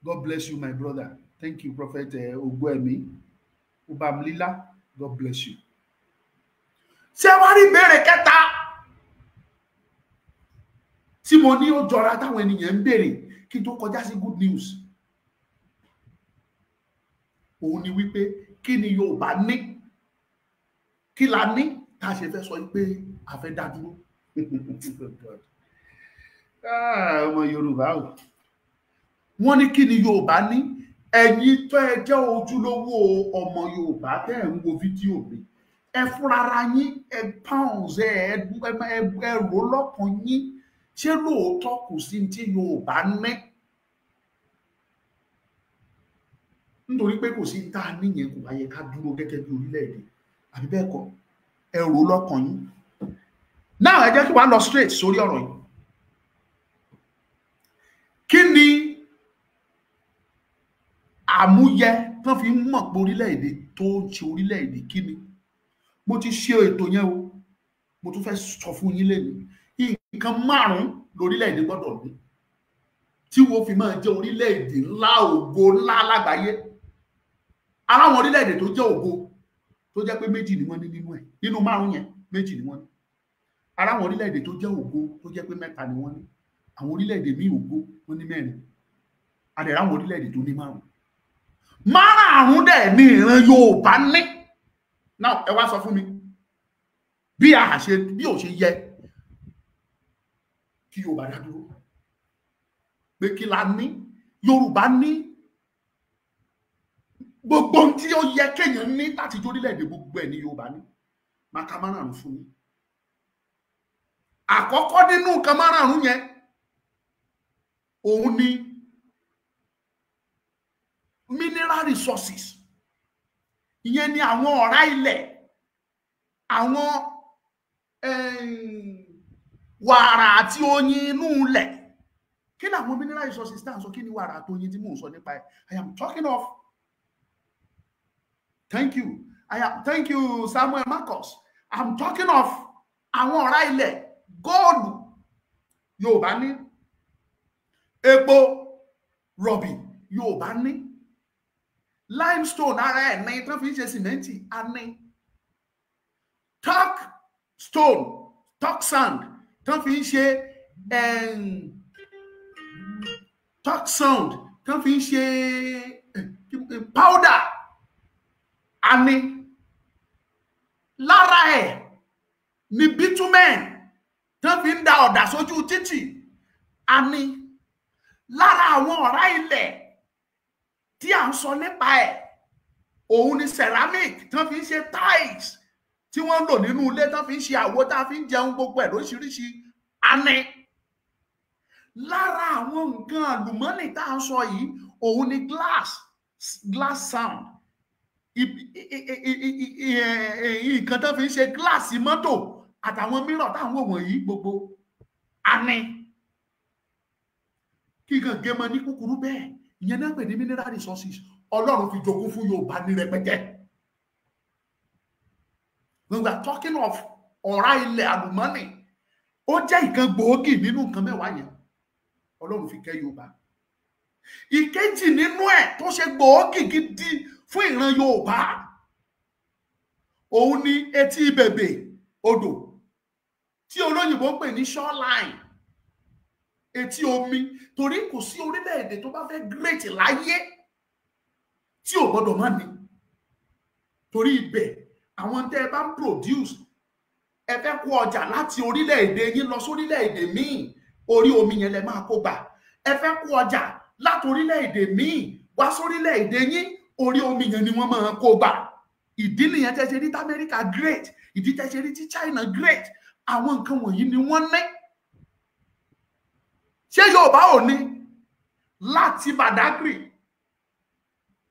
God bless you, my brother. Thank you, Prophet Ogbuemi Obamlila. God bless you. Ṣé wá rí ìbéèrè kẹta tí mo ní ó jọra táwọn ènìyàn ń béèrè kí n tó kọjá sí good news. Òun ni wípé kí ni Yorùbá ní? Kí la ní tá a ṣe fẹ́ sọ pé a fẹ́ dá dúró? Ọmọ Yorùbá o. Wọ́n ní kí ni Yorùbá ní? Ẹ̀yin tó ẹ jẹ́ ojúlówó ọmọ Yorùbá tẹ́ ẹ̀ ń wo fídíò mi, ẹ fúnra yín, ẹ pounds, ẹ rò lọ́kàn yín, ṣé lóòótọ́ kò sí tí Yorùbá ní? Nítorí pé kò sí tá a níyẹn kò bá yẹ ká dúró gẹ́gẹ́ bí orílẹ̀-èdè, àbí bẹ́ẹ̀ kọ́? Ẹ rò lọ́kàn yín. Now ẹ jẹ́ kí wàá lọ straight sórí ọ̀rọ̀ yìí. Kí ni àmúyẹ tán fi ń mọ̀ pé orílẹ̀-èdè tó ń ṣe orílẹ̀-èdè kí ni? Mo ti ṣe ètò yẹn o, mo tún fẹ́ sọ fún yín lẹ́nu. Nǹkan 5 lórílẹ̀-èdè gbọ́dọ̀ ní tí wọ́n fi máa jẹ́ orílẹ̀-èdè ńlá, ògo ńlá lágbàáyé. Aláwọn orílẹ̀-èdè tó jẹ́ ògo tó jẹ́ pé 2 ni wọ́n ní nínú ẹ̀, nínú 5 yẹn 2 ni wọ́n ní. Aláwọn orílẹ̀-èdè tó jẹ́ ògo tó jẹ́ pé 3 ni wọ́n ní. Àwọn orílẹ̀-èdè míì ògo wọ́n ní 4. Àdẹ̀rẹ̀ àwọn orílẹ̀-èdè tó ní 5. 5 dẹ̀ ní ìran Yorùbá ní. Now ẹ wá sọ fún mi bí ò ṣe yẹ kí Yorùbá dá dúró. Pé kí la ní? Yorùbá ní gbogbo tí ó yẹ kéèyàn ní láti jó orílẹ̀-èdè, gbogbo ẹ̀ ní Yorùbá ní. Máa ka 5 fún mi. Àkọ́kọ́ nínú nǹkan 5 yẹn òun ni mineral resources. Ìyẹn ni àwọn ọ̀rá ilẹ̀, àwọn wàrà àti oyin inú ilẹ̀. Kí ni àwọn mineral resources tá à ń sọ? Kí ni wàrà àti oyin tí mò ń sọ nípa ẹ̀? I am talking of, thank you Samuel Marcus. I'm talking of àwọn ọ̀rá ilẹ̀, góòlù Yorùbá ní, epo rọ̀bì Yorùbá ní, limestone ara ẹ̀ ní tán fi ń ṣe sìmẹ́ǹtì a ní, talc sand tán fi ń ṣe powder a ní. Lára ẹ̀ ni bitumen tán fi ń da ọ̀dà sójú títì a ní. Lára àwọn ọ̀rá ilẹ̀ tí à ń sọ nípa ẹ̀ òun ni ceramic tán fi ń ṣe tiles tí wọ́n ń lò nínú ilé, tán fi ń ṣe àwo tá fi ń jẹun, gbogbo ẹ̀ lóríṣiríṣi a ní. Lára àwọn nǹkan àlùmọ́nì tá à ń sọ yìí òun ni glass sound, nǹkan tán fi ń ṣe gíláàsì mọ́tò àtàwọn mìíràn táwọn wò wọ̀nyí gbogbo àní kí gan gẹ́mọ ní kúkúrú bẹ́ẹ̀ ìyẹn náà pè ní mineral resources Ọlọ́run fi jogún fún Yorùbá ní rẹpẹtẹ. When we are talking of ọ̀rá ilẹ̀ àlùmọ́nì ó jẹ́ ìkan gbòógì nínú nǹkan mẹ́wàá yẹn Ọlọ́run fi kẹ́ Yorùbá. Ìkejì nínú ẹ̀ tó ṣe gbòógì gidi fún ìran Yorùbá òun ni etí bèbè odò tí olóyìnbó ń pè ní shoreline, etí omi, torí kò sí orílẹ̀-èdè tó bá fẹ́ great láyé tí ò gbọ́dọ̀ má ní, torí ibẹ̀ àwọn tẹ́ ẹ bá ń produce ẹ fẹ́ kó ọjà láti orílẹ̀-èdè yín lọ sórílẹ̀-èdè míì orí omi yẹn lẹ máa kó gbà, ẹ fẹ́ kó ọjà láti orílẹ̀-èdè míì wá sórílẹ̀-èdè yín orí omi yẹn ni wọ́n máa kó gbà. Ìdí nìyẹn tẹ́ ṣe rí tí Amẹ́ríkà great, ìdí tẹ́ ṣe rí tí China great, àwọn nǹkan wọ̀nyí ni wọ́n ní. Ṣé Yorùbá ò ní láti Badagry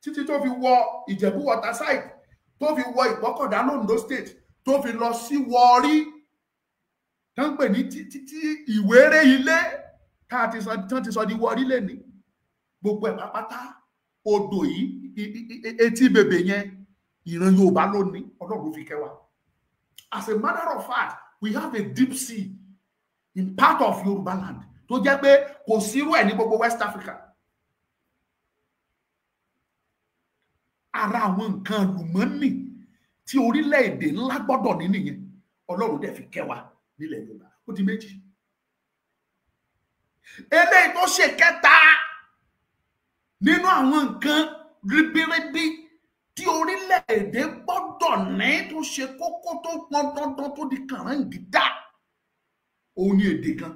títí tó fi wọ Ìjẹ̀bú waterside tó fi wọ Ìgbọ́kọ̀dá l'Ondo state tó fi lọ sí Warri tó ń pè ní títí Ìwéré Ilé tán ti sọ di Warri lẹ́ni gbogbo ẹ̀ pápátá odò yìí etí bèbè yẹn ìran Yorùbá ló ní Ọlọ́run fi kẹ́ wa. As a matter of fact, we have a deep sea in part of Yorùbá land tó jẹ́ pé kò sírú ẹ̀ ní gbogbo West Africa. Ara àwọn nǹkan àlùmọ́nì tí orílẹ̀-èdè ńlá gbọ́dọ̀ ní nìyẹn Ọlọ́run dẹ̀ fi kẹ́ wa nílẹ̀ Yorùbá. Ó di méjì. Eléyìí tó ṣe kẹta nínú àwọn nǹkan ribiribi tí orílẹ̀-èdè gbọ́dọ̀ ní tó ṣe kókó tó pọn dandan tó di kàráǹgídá òun ni èdè kan.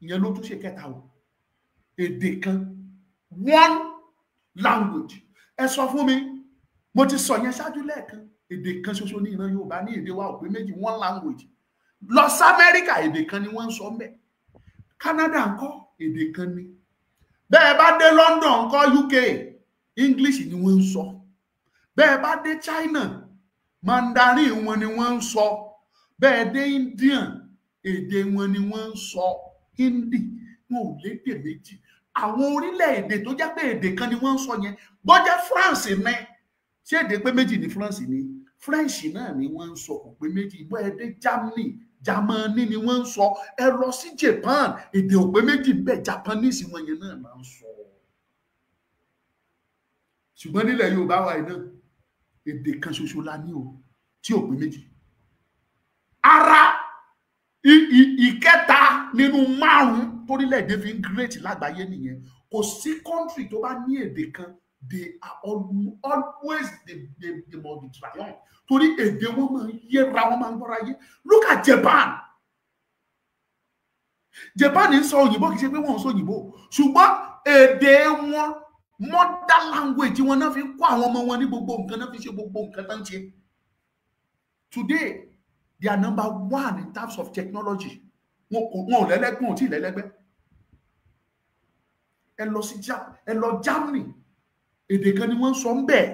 Ìyẹn ló tún ṣe kẹta o. Èdè kan, one language. Ẹ sọ fún mi, mo ti sọ yẹn ṣáájú lẹ́ẹ̀kan, èdè kan ṣoṣo ní ìran Yorùbá ní èdè wa ò pé méjì, one language. Lọ sí Amẹ́ríkà èdè kan ni wọ́n ń sọ ńbẹ̀. Canada ńkọ́ èdè kan ni. Bẹ́ẹ̀ bá dé London ńkọ́ UK English ni wọ́n ń sọ. Bẹ́ẹ̀ bá dé China Mandarin wọn ni wọ́n ń sọ. Bẹ́ẹ̀ dé Indian èdè wọn ni wọ́n ń sọ. Hindi wọn ò lédè méjì. Àwọn orílẹ̀-èdè tó jẹ́ pé èdè kan ni wọ́n ń sọ yẹn bó jẹ́ France ní ṣé èdè pé méjì ní France ní French náà ni wọ́n ń sọ kò pé méjì. Bó ẹ dé Germany ni wọ́n ń sọ. Ẹ lọ sí Japan èdè ò pé méjì bẹ́ẹ̀ Japanese wọn yẹn náà máa ń sọ. Ṣùgbọ́n nílẹ̀ Yorùbá wa náà èdè kan ṣoṣo la ní o tí ò pé méjì. Ara ìkẹta nínú márùn torílẹ̀-èdè fi ń great lágbàáyé nìyẹn. Kò sí country tó bá ní èdè kan they are always the multi triumph torí èdè wọn máa ń yẹra wọn máa ń gbọ́ra yé. Look at Japan. Japan ń sọ òyìnbó kì í ṣe pé wọ́n ń sọ òyìnbó ṣùgbọ́n èdè wọn mother language wọn náà fi kọ́ àwọn ọmọ wọn ní gbogbo nǹkan náà fi ṣe gbogbo nǹkan tán ṣe. Today they are number one in terms of technology. Wọn ò lẹ́lẹ́gbẹ́ ò tí lẹ́lẹ́gbẹ́. Ẹ lọ Germany èdè kan ni wọ́n sọ ń bẹ̀.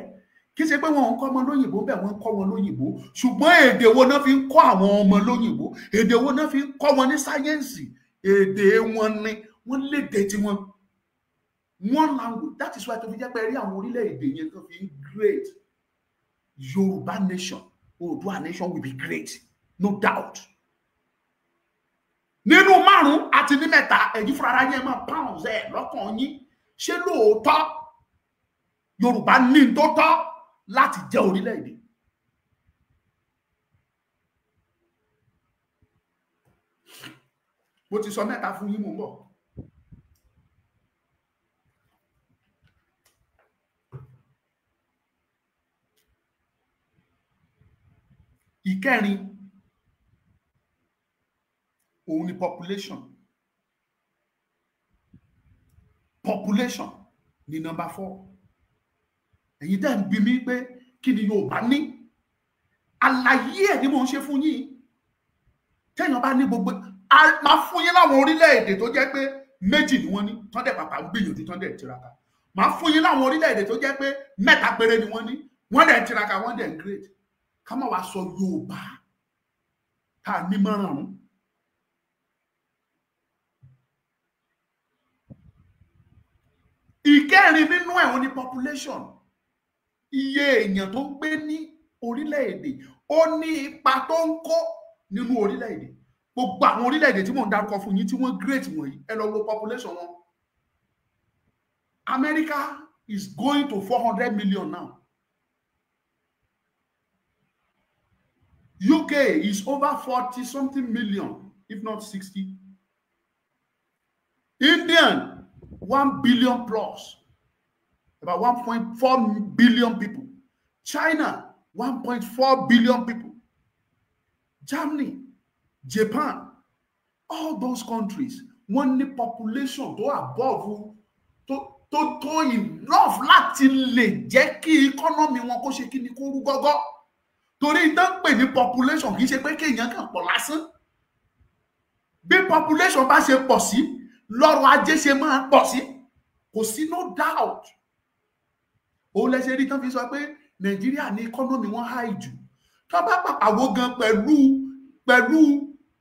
Kì í ṣe pé wọ́n ń kọ́ ọmọ lóyìnbó bẹ́ẹ̀ wọ́n ń kọ́ wọn lóyìnbó ṣùgbọ́n èdè wo náà fi ń kọ́ àwọn ọmọ lóyìnbó, èdè wo náà fi ń kọ́ wọn ní sáyẹ́ǹsì, èdè wọn ni wọ́n lédè tiwọn. One language. That is why tó fi jẹ́ pé rí àwọn orílẹ̀-èdè yẹn tó fi ń great. Yorùbá nation, Oòduà nation will be great, no doubt. Nínú márùn àti ní mẹ́ta ẹ̀yin fúnra ara yẹn máa pounds ẹ̀ lọ́kàn yín. Ṣé lóòótọ́ Yorùbá ní tó tọ́ láti jẹ́ orílẹ̀-èdè? Mo ti sọ mẹ́ta fún yín, mo ń bọ̀. Ìkẹrin òun ni population ni number 4. Ẹ̀yin tẹ́ ń bi mí pé kí ni Yorùbá ní, àlàyé ẹ̀ ni mo ń ṣe fún yín. Téèyàn bá ní gbogbo máa fún yín láwọn orílẹ̀-èdè tó jẹ́ pé méjì ni wọ́n ní tán dẹ̀ pàpà ń gbìyànjú tán dẹ̀ tiraka. Máa fún yín láwọn orílẹ̀-èdè tó jẹ́ pé mẹ́ta péré ni wọ́n ní wọ́n dẹ̀ tiraka wọ́n dẹ̀ great. Ká má wá sọ Yorùbá tá ní márùn-ún. Ìkẹrin nínú ẹ̀ wọ́n ní population. Iye èèyàn tó ń gbé ní orílẹ̀-èdè ó ní ipa tó ń kó nínú orílẹ̀-èdè. Gbogbo àwọn orílẹ̀-èdè tí mò ń dárúkọ fún yín tí wọ́n great wọ̀nyí, ẹ lọ wo population wọn. America is going to 400 million now. UK is over 40 something million, if not 60. Indian, 1 billion plus, about 1.4 billion people. China, 1.4 billion people. Germany, Japan, all those countries, wọ́n ní population tó above tó enough láti lè jẹ́ kí economy wọn kó ṣe kí ni kó rú gọ́gọ́. Torí tán pè ní population kì í ṣe pé kéèyàn kàn pọ̀ lásán. Bí population bá ṣe pọ̀ sí, lọ́rọ̀ ajé ṣe máa pọ̀ sí. Kò sí no doubt. Ó lẹ ṣe rí tán fi sọ pé Nàìjíríà ní economy wọn high jù. Tó bá pàpàwó gan pẹ̀lú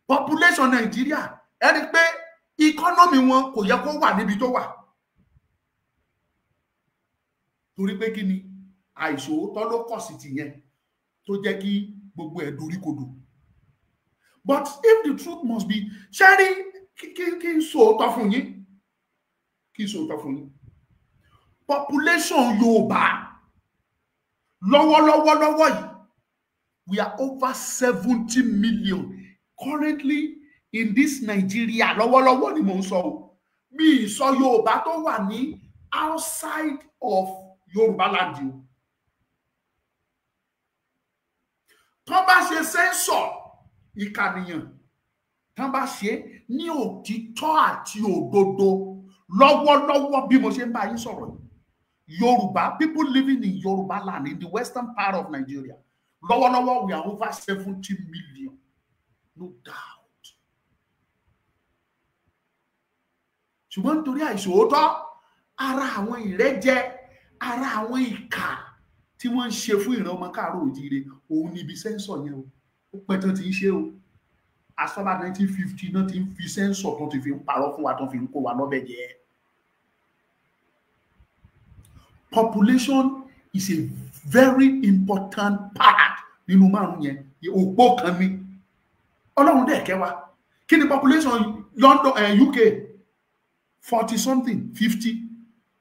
population Nàìjíríà, ẹ rí pé economy wọn kò yẹ kó wà níbi tó wà. Torí pé kí ni àìṣòótọ́ ló kọ̀ sí tìyẹn tó jẹ́ kí gbogbo ẹ̀ dorí kodò. But if the truth must be, ṣẹ́rí kí n sòótọ́ fún yín, population Yorùbá lọ́wọ́lọ́wọ́ yìí, we are over 70 million currently in this Nigeria. Lọ́wọ́lọ́wọ́ ni mò ń sọ o. Mi sọ Yorùbá tó wà ní outside of Yorùbá land o. Tán bá ṣe sẹ́ńsọ̀ ìkànìyàn, tán bá ṣe ní òtítọ́ àti òdodo lọ́wọ́lọ́wọ́ bí mo ṣe ń bá yín sọ̀rọ̀ yìí, Yorùbá, people living in Yorùbá land in the western part of Nigeria, lọ́wọ́lọ́wọ́ we are over 70 million, no doubt. Ṣùgbọ́n nítorí àìṣòótọ́, ara àwọn ìrẹ́jẹ, ara àwọn ìkà tí wọ́n ń ṣe fún ìran ọmọ káàárọ̀ oòjíire, òun níbi sẹ́ńsọ̀ yẹn o. Ó pẹ́ tán ti ń ṣe o. Asọ́bà 1950 náà ti ń fi sẹ́ńsọ̀ tó ti fi ń parọ́ fún wa, tó fi ń kó wa lọ́bẹ̀ jẹ́. Population is a very important part nínú márùn yẹn. Òpó kan ni. Ọlọ́run dẹ̀ kẹ́ wa. Kí ni population London UK? 40 something, 50.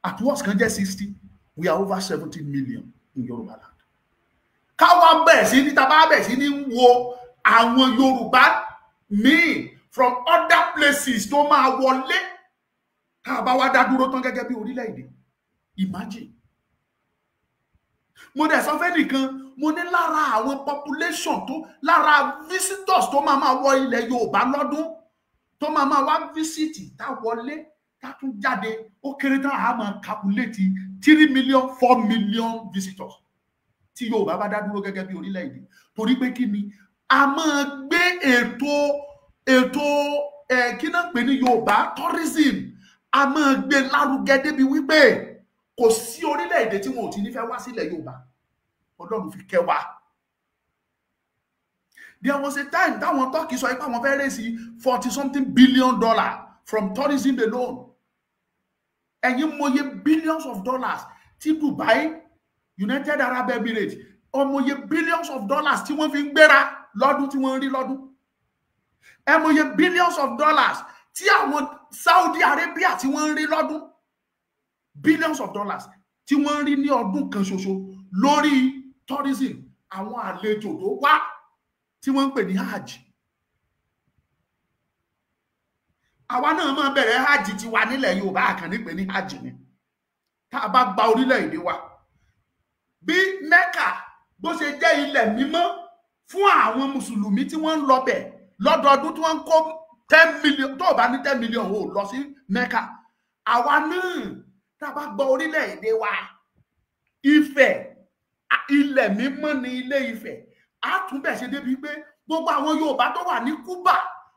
At worst kan jẹ́ 60. We are over 70 million in Yorùbá land. Káwa bẹ̀ sí ní tàbá bẹ̀ sí ní wo àwọn Yorùbá míì from other places tó máa wọlé. Tá bá wá dá dúró tán gẹ́gẹ́ bí orílẹ̀-èdè. Imagine. Mo dẹ̀ sọ fẹ́ nìkan, mo ní lára àwọn population tó, lára visitors tó máa wọ ilẹ̀ Yorùbá lọ́dún, tó máa wá visit tá wọlé, tá tún jáde, ó kéré tán a máa calculate 3 million 4 million visitors tí Yorùbá bá dá dúró gẹ́gẹ́ bí orílẹ̀-èdè. Torí pé kí ni a máa gbé ètò kí náà pè ní Yorùbá tourism, a máa gbé lárugẹ débi wípé kò sí orílẹ̀-èdè tí wọn ò ti ní fẹ́ wá sílẹ̀ Yorùbá. Ọlọ́run fi kẹ́ wa. There was a time táwọn Turkey sọ pé àwọn fẹ́ raise $40 something billion from tourism alone. Ẹ̀yin mọye billions of dollars tí Dubai, United Arab Emirates, ọmọye billions of dollars tí wọ́n fi ń gbéra lọ́dún tí wọ́n rí lọ́dún. Ẹ mọye billions of dollars tí àwọn Saudi Arabia tí wọ́n rí lọ́dún. Billions of dollars tí wọ́n rí ní ọdún kan ṣoṣo lórí tourism, àwọn àlejò tó wá tí wọ́n ń pè ní hajj. Àwa náà máa bẹ̀rẹ̀ hajj ti wà nílẹ̀ Yorùbá, àkànní pè ní hajj ni. Tá a bá gba orílẹ̀-èdè wa, bí Mẹ́kà bó ṣe jẹ́ ilẹ̀ mímọ́ fún àwọn mùsùlùmí tí wọ́n ń lọ bẹ̀ lọ́dọọdún, tí wọ́n ń kó 10 million, tó bá ní 10 million ó lọ sí Mẹ́kà. Àwa náà tá a bá gba orílẹ̀-èdè wa, Ifẹ̀, ilẹ̀ mímọ́ ni Ilé Ifẹ̀, a tún bẹ̀ ṣe débi pé gbogbo àwọn Yorùbá tó wà ní Cuba,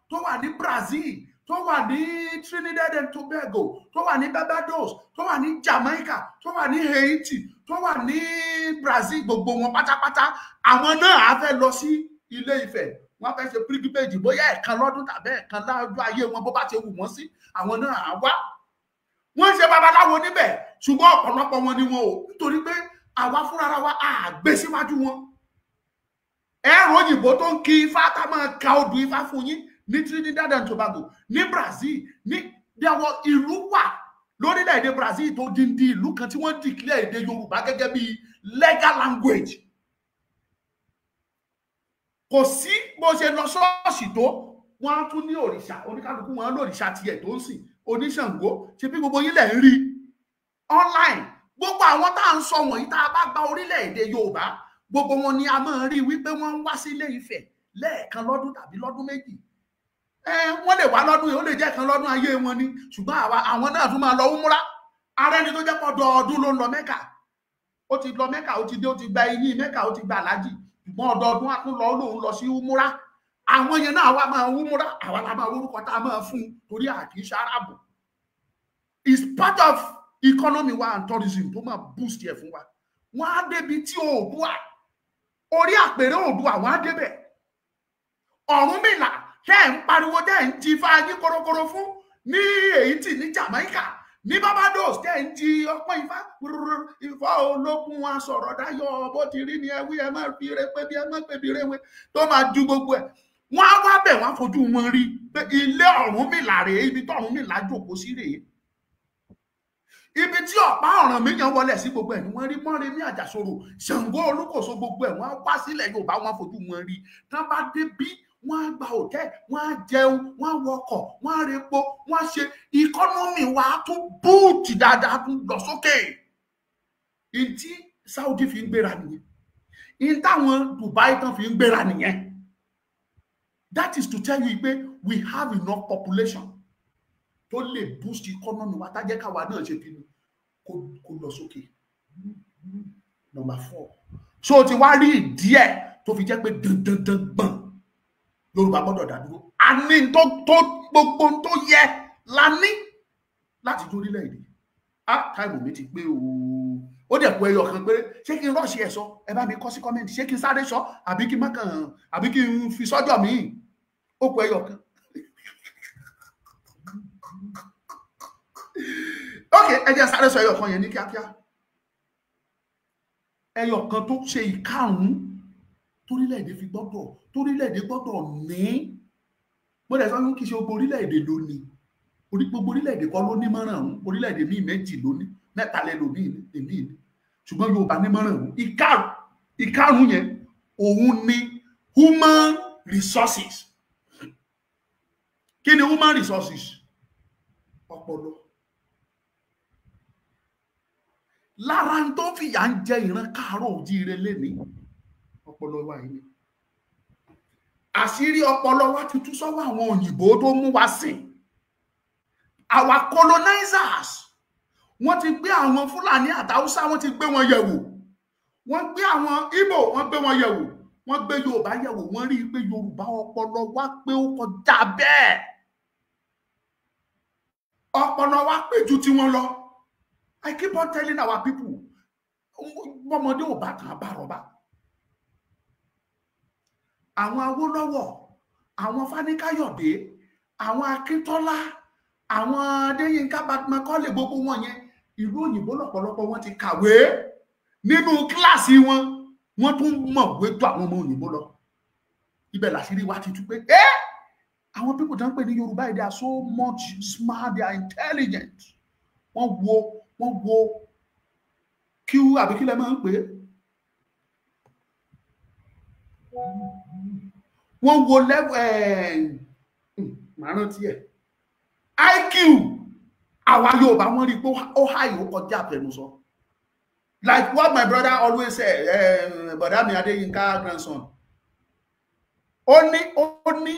tó wà ní Brazil, tó wà ní Trinidad and Tobago, tó wà ní Barbados, tó wà ní Jamaica, tó wà ní Haiti, tó wà ní Brazil, gbogbo wọn pátápátá, àwọn náà á fẹ́ lọ sí Ilé Ifẹ̀, wọ́n fẹ́ ṣe pilgrimage bóyá ẹ̀kan lọ́dún tàbí ẹ̀kan lọ́jọ́ ayé wọn bó bá ti wù wọ́n sí àwọn náà á wá wọ́n ṣe babaláwo níbẹ̀ ṣùgbọ́n ọ̀pọ̀lọpọ̀ wọn ni wọn ò nítorí pé àwa fúnra wa á gbé síwájú wọn ẹ̀rọ òyìnbó tó ń kí ifá tá máa ka odù ifá fún yín ní Trinidad and Tobago ní Brazil ní àwọn ìlú wà lórílẹ̀-èdè Brazil tó di ìlú kan tí wọ́n declare èdè Yorùbá gẹ́gẹ́ bí legal language kò sí bó ṣe lọ ṣọ́ọ̀ṣì tó wọ́n á tún ní òrìṣà oníkálukú wọn lórìṣà tiẹ̀ tó ń sìn oníṣàngó ṣe bí gbogbo yín lẹ̀ ń rí online gbogbo àwọn tá à ń sọ wọ̀nyí tá a bá gba orílẹ̀-èdè Yorùbá gbogbo wọn ni a máa rí wípé wọ́n ń wá sí Ilé Ifẹ̀ lẹ́ẹ̀kan lọ́dún tàbí lọ́dún méjì wọ́n lè wá lọ́dún yìí ó lè jẹ́ kan lọ́dún ayé wọn ni ṣùgbọ́n àwọn náà tún máa lọ úmúrà ara ẹni tó jẹ́ pọ̀ ọdọọdún ló ń lọ Mẹ́kà ó ti lọ Mẹ́kà ó ti dé ó ti gba eyín Mẹ́kà ó ti gba aláàjì ṣùgbọ́n ọdọọdún á tún lọ lòun lọ sí úmúrà àwọn yẹn náà wá máa úmúrà àwa la máa orúkọ tá a máa fún torí àkíṣe arábù is part of economy wa and tourism tó máa boost ẹ̀ fún wa wọ́n á débi tí Oòduà orí àpèrè Oòduà wọ́n á débẹ̀ Ọ̀rúnmìlà tẹ́ ń pariwo tẹ́ ń ti fa yín korokoro fún ní Haiti ní Jamaica ní Barbados tẹ́ ń ti ọpọ́n ifá olókun wa sọ̀rọ̀ dáyọ̀ bó ti rí ni ẹwí ẹ má fi re pé bí ẹ má pé bí rewe tó máa ju gbogbo ẹ̀ wọ́n á wá bẹ̀ wọ́n fojú wọn rí pé ilé Ọ̀rúnmìlà rèé ibi tó Ọ̀rúnmìlà jókòó sí rèé ibi tí ọ̀pá Ọ̀rànmíyàn wọlé sí gbogbo ẹ̀ ni wọ́n rí Mọ́remí Àjàsorò Ṣàngó Olúkòso gbogbo ẹ̀ wọ́n wá sílẹ̀ Yorùbá wọ́n fojú wọn rí tán bá dé bí wọ́n á gba hòtẹ́ẹ̀ wọ́n á jẹun wọ́n á wọkọ̀ wọ́n á repo wọ́n á ṣe ìkọ́nọ́mì wa tún búùtì dáadáa tún lọ sókè ìtí Saudi fi ń gbéra nìyẹn ìtàwọn Dubai tán fi ń gbéra nìyẹn that is to tell you pé we have enough population tó lè boost economy wa tá jẹ́ káwa náà ṣe kíni kó lọ sókè. Number 4 so ti wá rí ìdí ẹ̀ tó fi jẹ́ pé dandan gbọ̀n Yorùbá gbọ́dọ̀ dá dúró a ní tó gbogbo tó yẹ la ní láti jó orílẹ̀-èdè táìmù mi ti pé ó dẹ̀ kú ẹyọ kan péré ṣé kí n rọ́ọ̀ṣì ẹ̀ sọ ẹ bá mi kọ sí kọ́mẹ́ǹtì ṣé kí n sáré sọ àbí kí n mọ́kàn àbí kí n fi sọ́jọ́ mi ó kú ẹyọ kan. ok ẹ jẹ́ sáré sọ ẹyọ kan yẹn ní kíákíá ẹyọ kan tó ṣe ìkarùn-ún torílẹ̀-èdè gbọ́dọ̀ ní mo dẹ̀ sọ fún kí ṣe gbogbo orílẹ̀-èdè lónìí gbogbo orílẹ̀-èdè kan ló ní mọ́ràn orílẹ̀-èdè míì méjì lónìí mẹ́ta lẹ́lòmíì ní ṣùgbọ́n Yorùbá ní mọ́ràn ìkarùn-ún yẹn òun ni human resources. Kí ni human resources? Ọpọlọ. Lára ń tó fìyà ń jẹ ìran Káàárọ̀ Oòjíire lénìí ọpọlọ wa yìí. Àṣírí ọpọlọ wa ti tú sọ́wọ́ àwọn òyìnbó tó mú wa sìn. Our colonizers wọ́n ti gbé àwọn Fúlàní àti Haúsá wọ́n ti gbé wọn yẹ̀wò. Wọ́n gbé àwọn Ìgbò wọ́n gbé wọn yẹ̀wò. Wọ́n gbé Yorùbá yẹ̀wò wọ́n rí i pé Yorùbá ọpọlọ wa pé ó kọjá bẹ́ẹ̀. Ọpọlọ wa pé ju tiwọn lọ. I keep on telling our people, ọmọdé ò bá kan bá rọba. Àwọn Awólọ́wọ̀, àwọn Fáníkáyọ̀dé, àwọn Akíntọ́lá, àwọn Adéyínká Macaulay gbogbo wọn yẹn, ìlú òyìnbó lọ́pọ̀lọpọ̀ wọn ti kàwé nínú kíláàsì wọn, wọ́n tún mọ̀wé tó àwọn ọmọ òyìnbó lọ. Ibẹ̀ làṣírí wa ti tú pé àwọn people tán pè ní Yorùbá they are so much smart, they are intelligent. Wọ́n wo kí àbí kí lẹ máa ń pè é. Wọ́n wo level màá rántí ẹ̀ IQ àwa Yorùbá wọ́n rí pé ó high ó kọjá àfẹnusọ. Like what my brother always say, Bọ̀dá mi Adéyínká grandson. Ó ní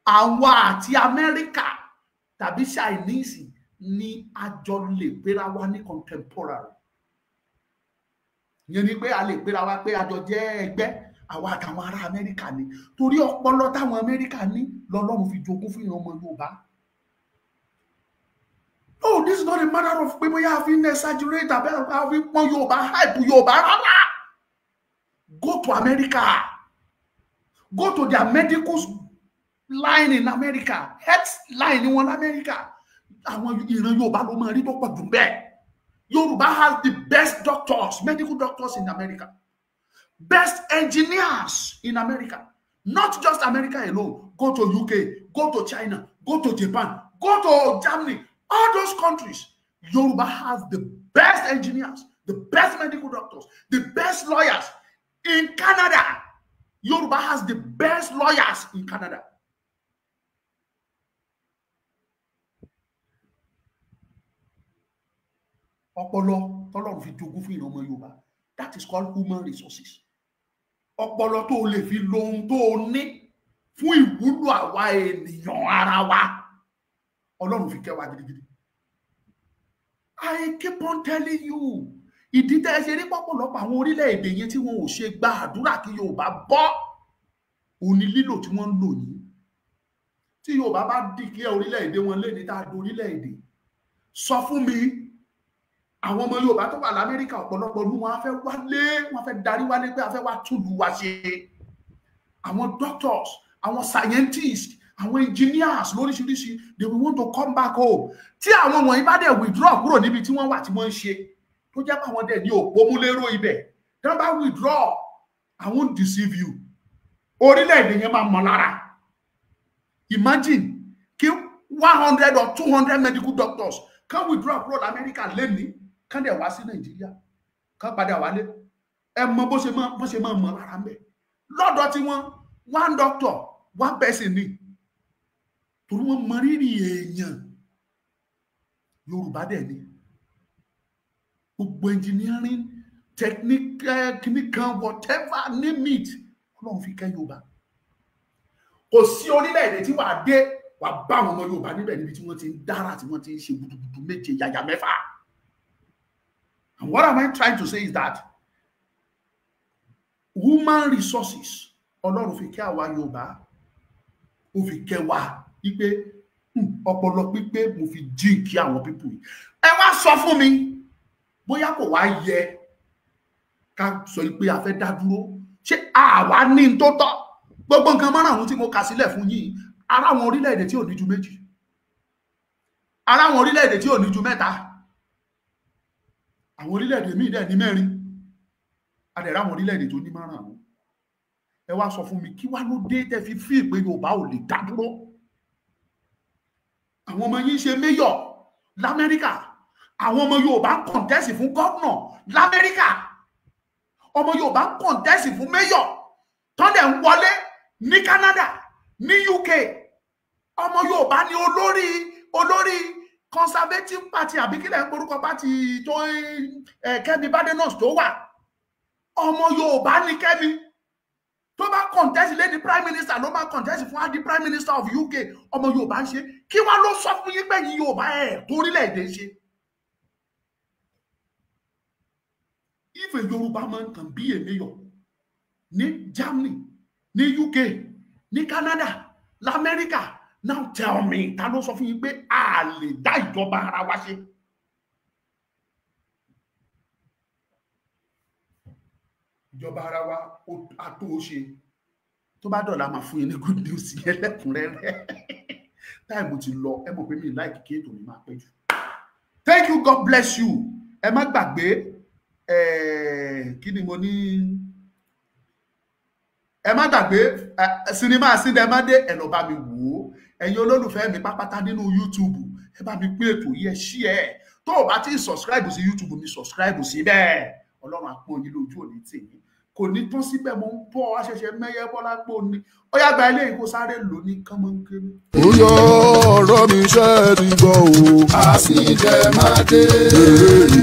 àwọn àti Amẹ́ríkà tàbí Chinese ní àjọ lè pera wa ní contemporary. Yẹn ni pé a lè pera wa pé àjọ jẹ́ ẹgbẹ́ àwa àtàwọn ará Amẹ́ríkà ni. Torí ọpọlọ táwọn Amẹ́ríkà ní lọ́lọ́run fi jogún fún ọmọ Yorùbá. Oh, this is not a matter of pé bóyá a fi ń exaggerate abẹ́rẹ́ a fi pọ́n Yorùbá hype Yorùbá rárá. Go to America. Go to their medical line in America, health line in one America. Àwọn ìran Yorùbá ló máa rí tó pọ̀ jù bẹ́ẹ̀. Yorùbá has the best doctors, medical doctors in America, best engineers in America. Not just America alone. Go to UK, go to China, go to Japan, go to Germany. All those countries, Yoruba has the best engineers, the best medical doctors, the best lawyers. In Canada, Yoruba has the best lawyers in Canada. Ọpọlọ tọ́lọ́run fi jogún fún ìran ọmọ Yorùbá. That is called human resources. Ọpọlọ tó lè fi lo ohun tó ní fún ìwúlò àwa ènìyàn ara wa. Ọlọ́run fi kẹ́ wa gidigidi. I keep on telling you. Ìdí tẹ́ ẹ ṣe rí pọ̀pọ̀lọpọ̀ àwọn orílẹ̀-èdè yẹn tí wọn ò ṣe gba àdúrà kí Yorùbá bọ́. Òní lílò tí wọ́n ń lò yìí. Tí Yorùbá bá dìklẹ́ orílẹ̀-èdè wọn lé ní tá a do orílẹ̀-èdè. Sọ fún mi. Àwọn ọmọ Yorùbá tó wà l'Amẹ́ríkà ọ̀pọ̀lọpọ̀ ọdún wọn á fẹ́ wálé, wọn fẹ́ darí wálé pé a fẹ́ wá túlù wa ṣe. Àwọn doctors, àwọn scientists, àwọn engineers lóríṣiríṣi, they will want to come back home. Tí àwọn wọ̀nyí bá dẹ̀ withdraw kúrò níbi tí wọ́n wà tí wọ́n ń ṣe, tó jẹ́ pé àwọn dẹ̀ ní òpómúléró ibẹ̀. Tí wọ́n bá withdraw, I won't deceive you. Orílẹ̀-èdè yẹn máa mọ̀ lára. Imagine kí 100 or 200 medical doctors kan withdraw kúrò l'Amẹ́ríkà lẹ́ni. Kan dẹ̀ wá sí Nàìjíríà kan padà wálé ẹ mọ̀ bó ṣe máa mọ̀ lára ńbẹ̀ lọ́dọ̀ tí wọ́n one doctor one person ni torí wọ́n mọ rírì èèyàn Yorùbá dẹ̀ ni gbogbo engineering technical clinical whatever name it Ọlọ́run fi kẹ́ Yorùbá kò sí orílẹ̀-èdè tí wàá dé wàá bá àwọn ọmọ Yorùbá níbẹ̀ níbi tí wọ́n ti ń dára tí wọ́n ti ń ṣe gudugudu méje yàyà mẹ́fà. And what am I trying to say is that human resources, Ọlọ́run fi kẹ́ àwa Yorùbá, ó fi kẹ́ wa wípé ọpọlọ pípé mo fi jí kí àwọn people yìí. Ẹ wá sọ fún mi bóyá kò wá yẹ ká sọ pé a fẹ́ dá dúró. Ṣé àwa ní tó tọ́? Gbogbo nǹkan márùn-ún tí mo kà sílẹ̀ fún yín, ara àwọn orílẹ̀-èdè tí ò ní ju méjì. Ara àwọn orílẹ̀-èdè tí ò ní ju mẹ́ta. Àwọn orílẹ̀-èdè míì dẹ̀ ní mẹ́rin adẹ̀rẹ̀ àwọn orílẹ̀-èdè tó ní márùn-ún. Ẹ wá sọ fún mi kí wá ló dé tẹ́ fi fí pé Yorùbá ò lè dá dúró. Àwọn ọmọ yín ṣe mayor l'Amẹ́ríkà, àwọn ọmọ Yorùbá contest fún governor l'Amẹ́ríkà, ọmọ Yorùbá contest fún mayor tó dẹ̀ ń wọlé ní Canada ní UK, ọmọ Yorùbá ní olórí Conservative Party àbí kílẹ̀ ń porúkọ party tó Kẹ́mi Badenoch tó wà. Ọmọ Yorùbá ní Kẹ́mi tó bá contest lady prime minister ló máa contest fún adi prime minister of UK. Ọmọ Yorùbá ń ṣe kí wá ló sọ fún yín pé yín Yorùbá ẹ̀ torílẹ̀-èdè ṣe. If a Yorùbá man can be a mayor ní Germany, ní UK, ní Canada, l'Amẹ́ríkà, now tell me, ta ló sọ fún yín pé a lè dá ìjọba ara wa ṣe? Ìjọba ara wa a tó ṣe. Tó bá dọ̀la máa fún yín ní good news yẹn lẹ́kùnrẹ́rẹ́. Táìmù ti lọ, ẹ mọ̀ pé mi láìkì kí ètò mi máa pẹ́ jù. Thank you, God bless you. Ẹ má gbàgbé kí ni mo ní? Ẹ má gbàgbé sinimá Asíndẹ̀mádé ẹ lọ bá mi wò ó. Ẹ̀yin olólùfẹ́ mi pápátá nínú YouTube ẹ bá mi pín ètò yìí ẹ share. Tó o bá ti subscribe sí YouTube mi subscribe sí bẹ́ẹ̀. Ọlọ́run á pọ́n yín lójú òní tèmi. Kò ní tán síbẹ̀ mo ń bọ̀ àṣẹ̀ṣẹ̀ mẹ́yẹ Bọ́lá pò ní. Ó yá gba ilé ìkó sáré lò ní kánmọ́nkéré. Ó yọ ọ̀rọ̀ mi ṣe ti gbọ́ o. Asíndẹ̀mádé.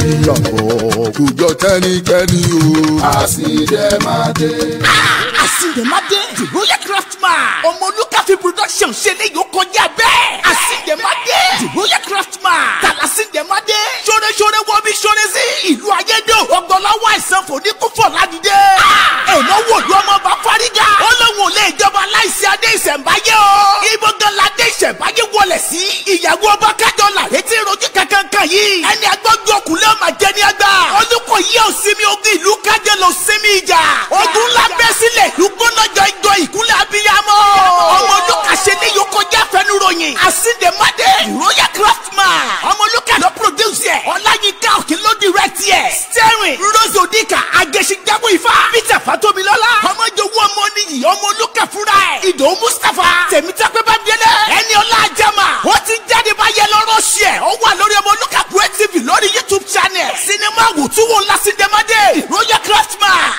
Ìyàbọ̀ kò jọ kẹ́nikẹ́ni o. Asíndẹ̀mádé. Asíndẹ̀mádé. The Royal Craftsman. Ọmọlúkàfí production ṣe lè yóò kọjá bẹ́ẹ̀. Asíndẹ̀mádé. The Royal Craftsman. Tàlásíndẹ̀mádé. Ṣoreṣore wọ bí ṣore sí. Ìlú ayédè ọgbọ̀nláwọ̀ àìsàn fòníkúfọ̀ ládìde. Èèyàn wò lú ọmọ bá fárígà. Ó lóun ò lè jọba láìsí adé ìṣẹ̀ǹbáyé o. Ibo gan ládé ìṣẹ̀ǹbáyé wọlé sí. Ìyàwó ọba kájọ làrẹ́ tí rojú kankan yìí. Ẹni agbọ́jú ọkùnrin ọmọ jẹ ní àgbà. Olùkọ́ yìí ò sinmi ogun ìlú kájọ lọ sinmi ìjà. Ogun ńlá bẹ́ sílẹ̀ ìlú gbóná jọ ìjọ ìkúnlẹ̀ fúnra ẹ̀. Ìdòwú Mustapha. Tèmítọ́pẹ́ Bámidélé. ẹni ọlá àjàmà. ó ti jáde báyẹn lọ́rọ̀ ṣẹ̀. ó wà lórí Ọmọlúkà TV lórí YouTube channel. sinimá wùtúwò ńlá Síndẹ̀mádé. Royal Craftsman.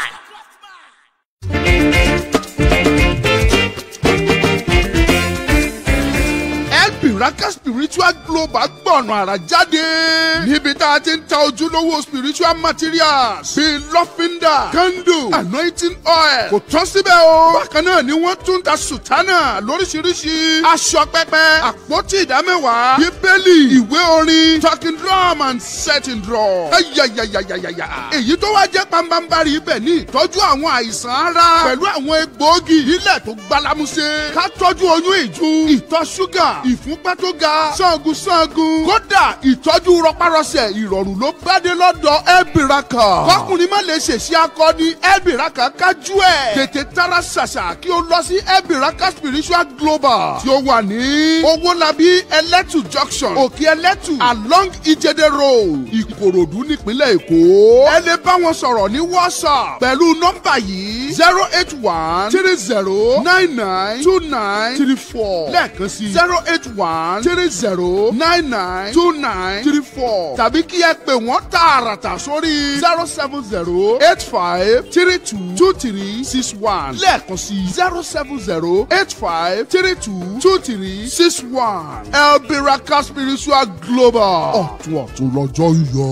Biraka Spiritual Global gbọ̀nà àrà jáde níbi tá a ti ń ta ojúlówó spiritual materials bíi lọ́fíńdà candle anointing oil kò tán síbẹ̀ o. bákan náà ni wọ́n tún ta sùtánà lóríṣiríṣi aṣọ pẹpẹ àpótí ìdámẹ́wàá bíbélì ìwé orin talking drum and setting drum. ayayayayaya èyí tó wá jẹ́ pambambari ibẹ̀ ní ìtọ́jú àwọn àìsàn ara pẹ̀lú àwọn egbòogi ilẹ̀ tó gbálámúṣe ká tọ́jú oyún ìju ìtọ̀ ṣúgà ìfúnpá tó ga ṣángun kódà ìtọ́jú rọpárọsẹ̀ ìrọ̀rùn ló bá dé lọ́dọ̀ Elbiraka. kọkùnrin má lè ṣèṣe akọni Elbiraka kájú ẹ̀. tètè tara ṣàṣà kí o lọ sí Elbiraka Spiritual Global tí ó wà ní Owólabí Ẹlẹ́tù junction Òkè Ẹlẹ́tù along Ìjẹ̀dẹ̀ road Ìkòròdú nípínlẹ̀ Èkó. ẹ lè bá wọn sọ̀rọ̀ ní WhatsApp pẹ̀lú nọ́mbà yìí 08130992934 lẹ́ẹ̀kan sí 08130992934 tàbí kí ẹ pè wọ́n tààràtà sórí 07085322361 lẹ́ẹ̀kan sí 07085322361 Elbiraka Spiritual Global ọ̀tún lọ́jọ́ ń yọ.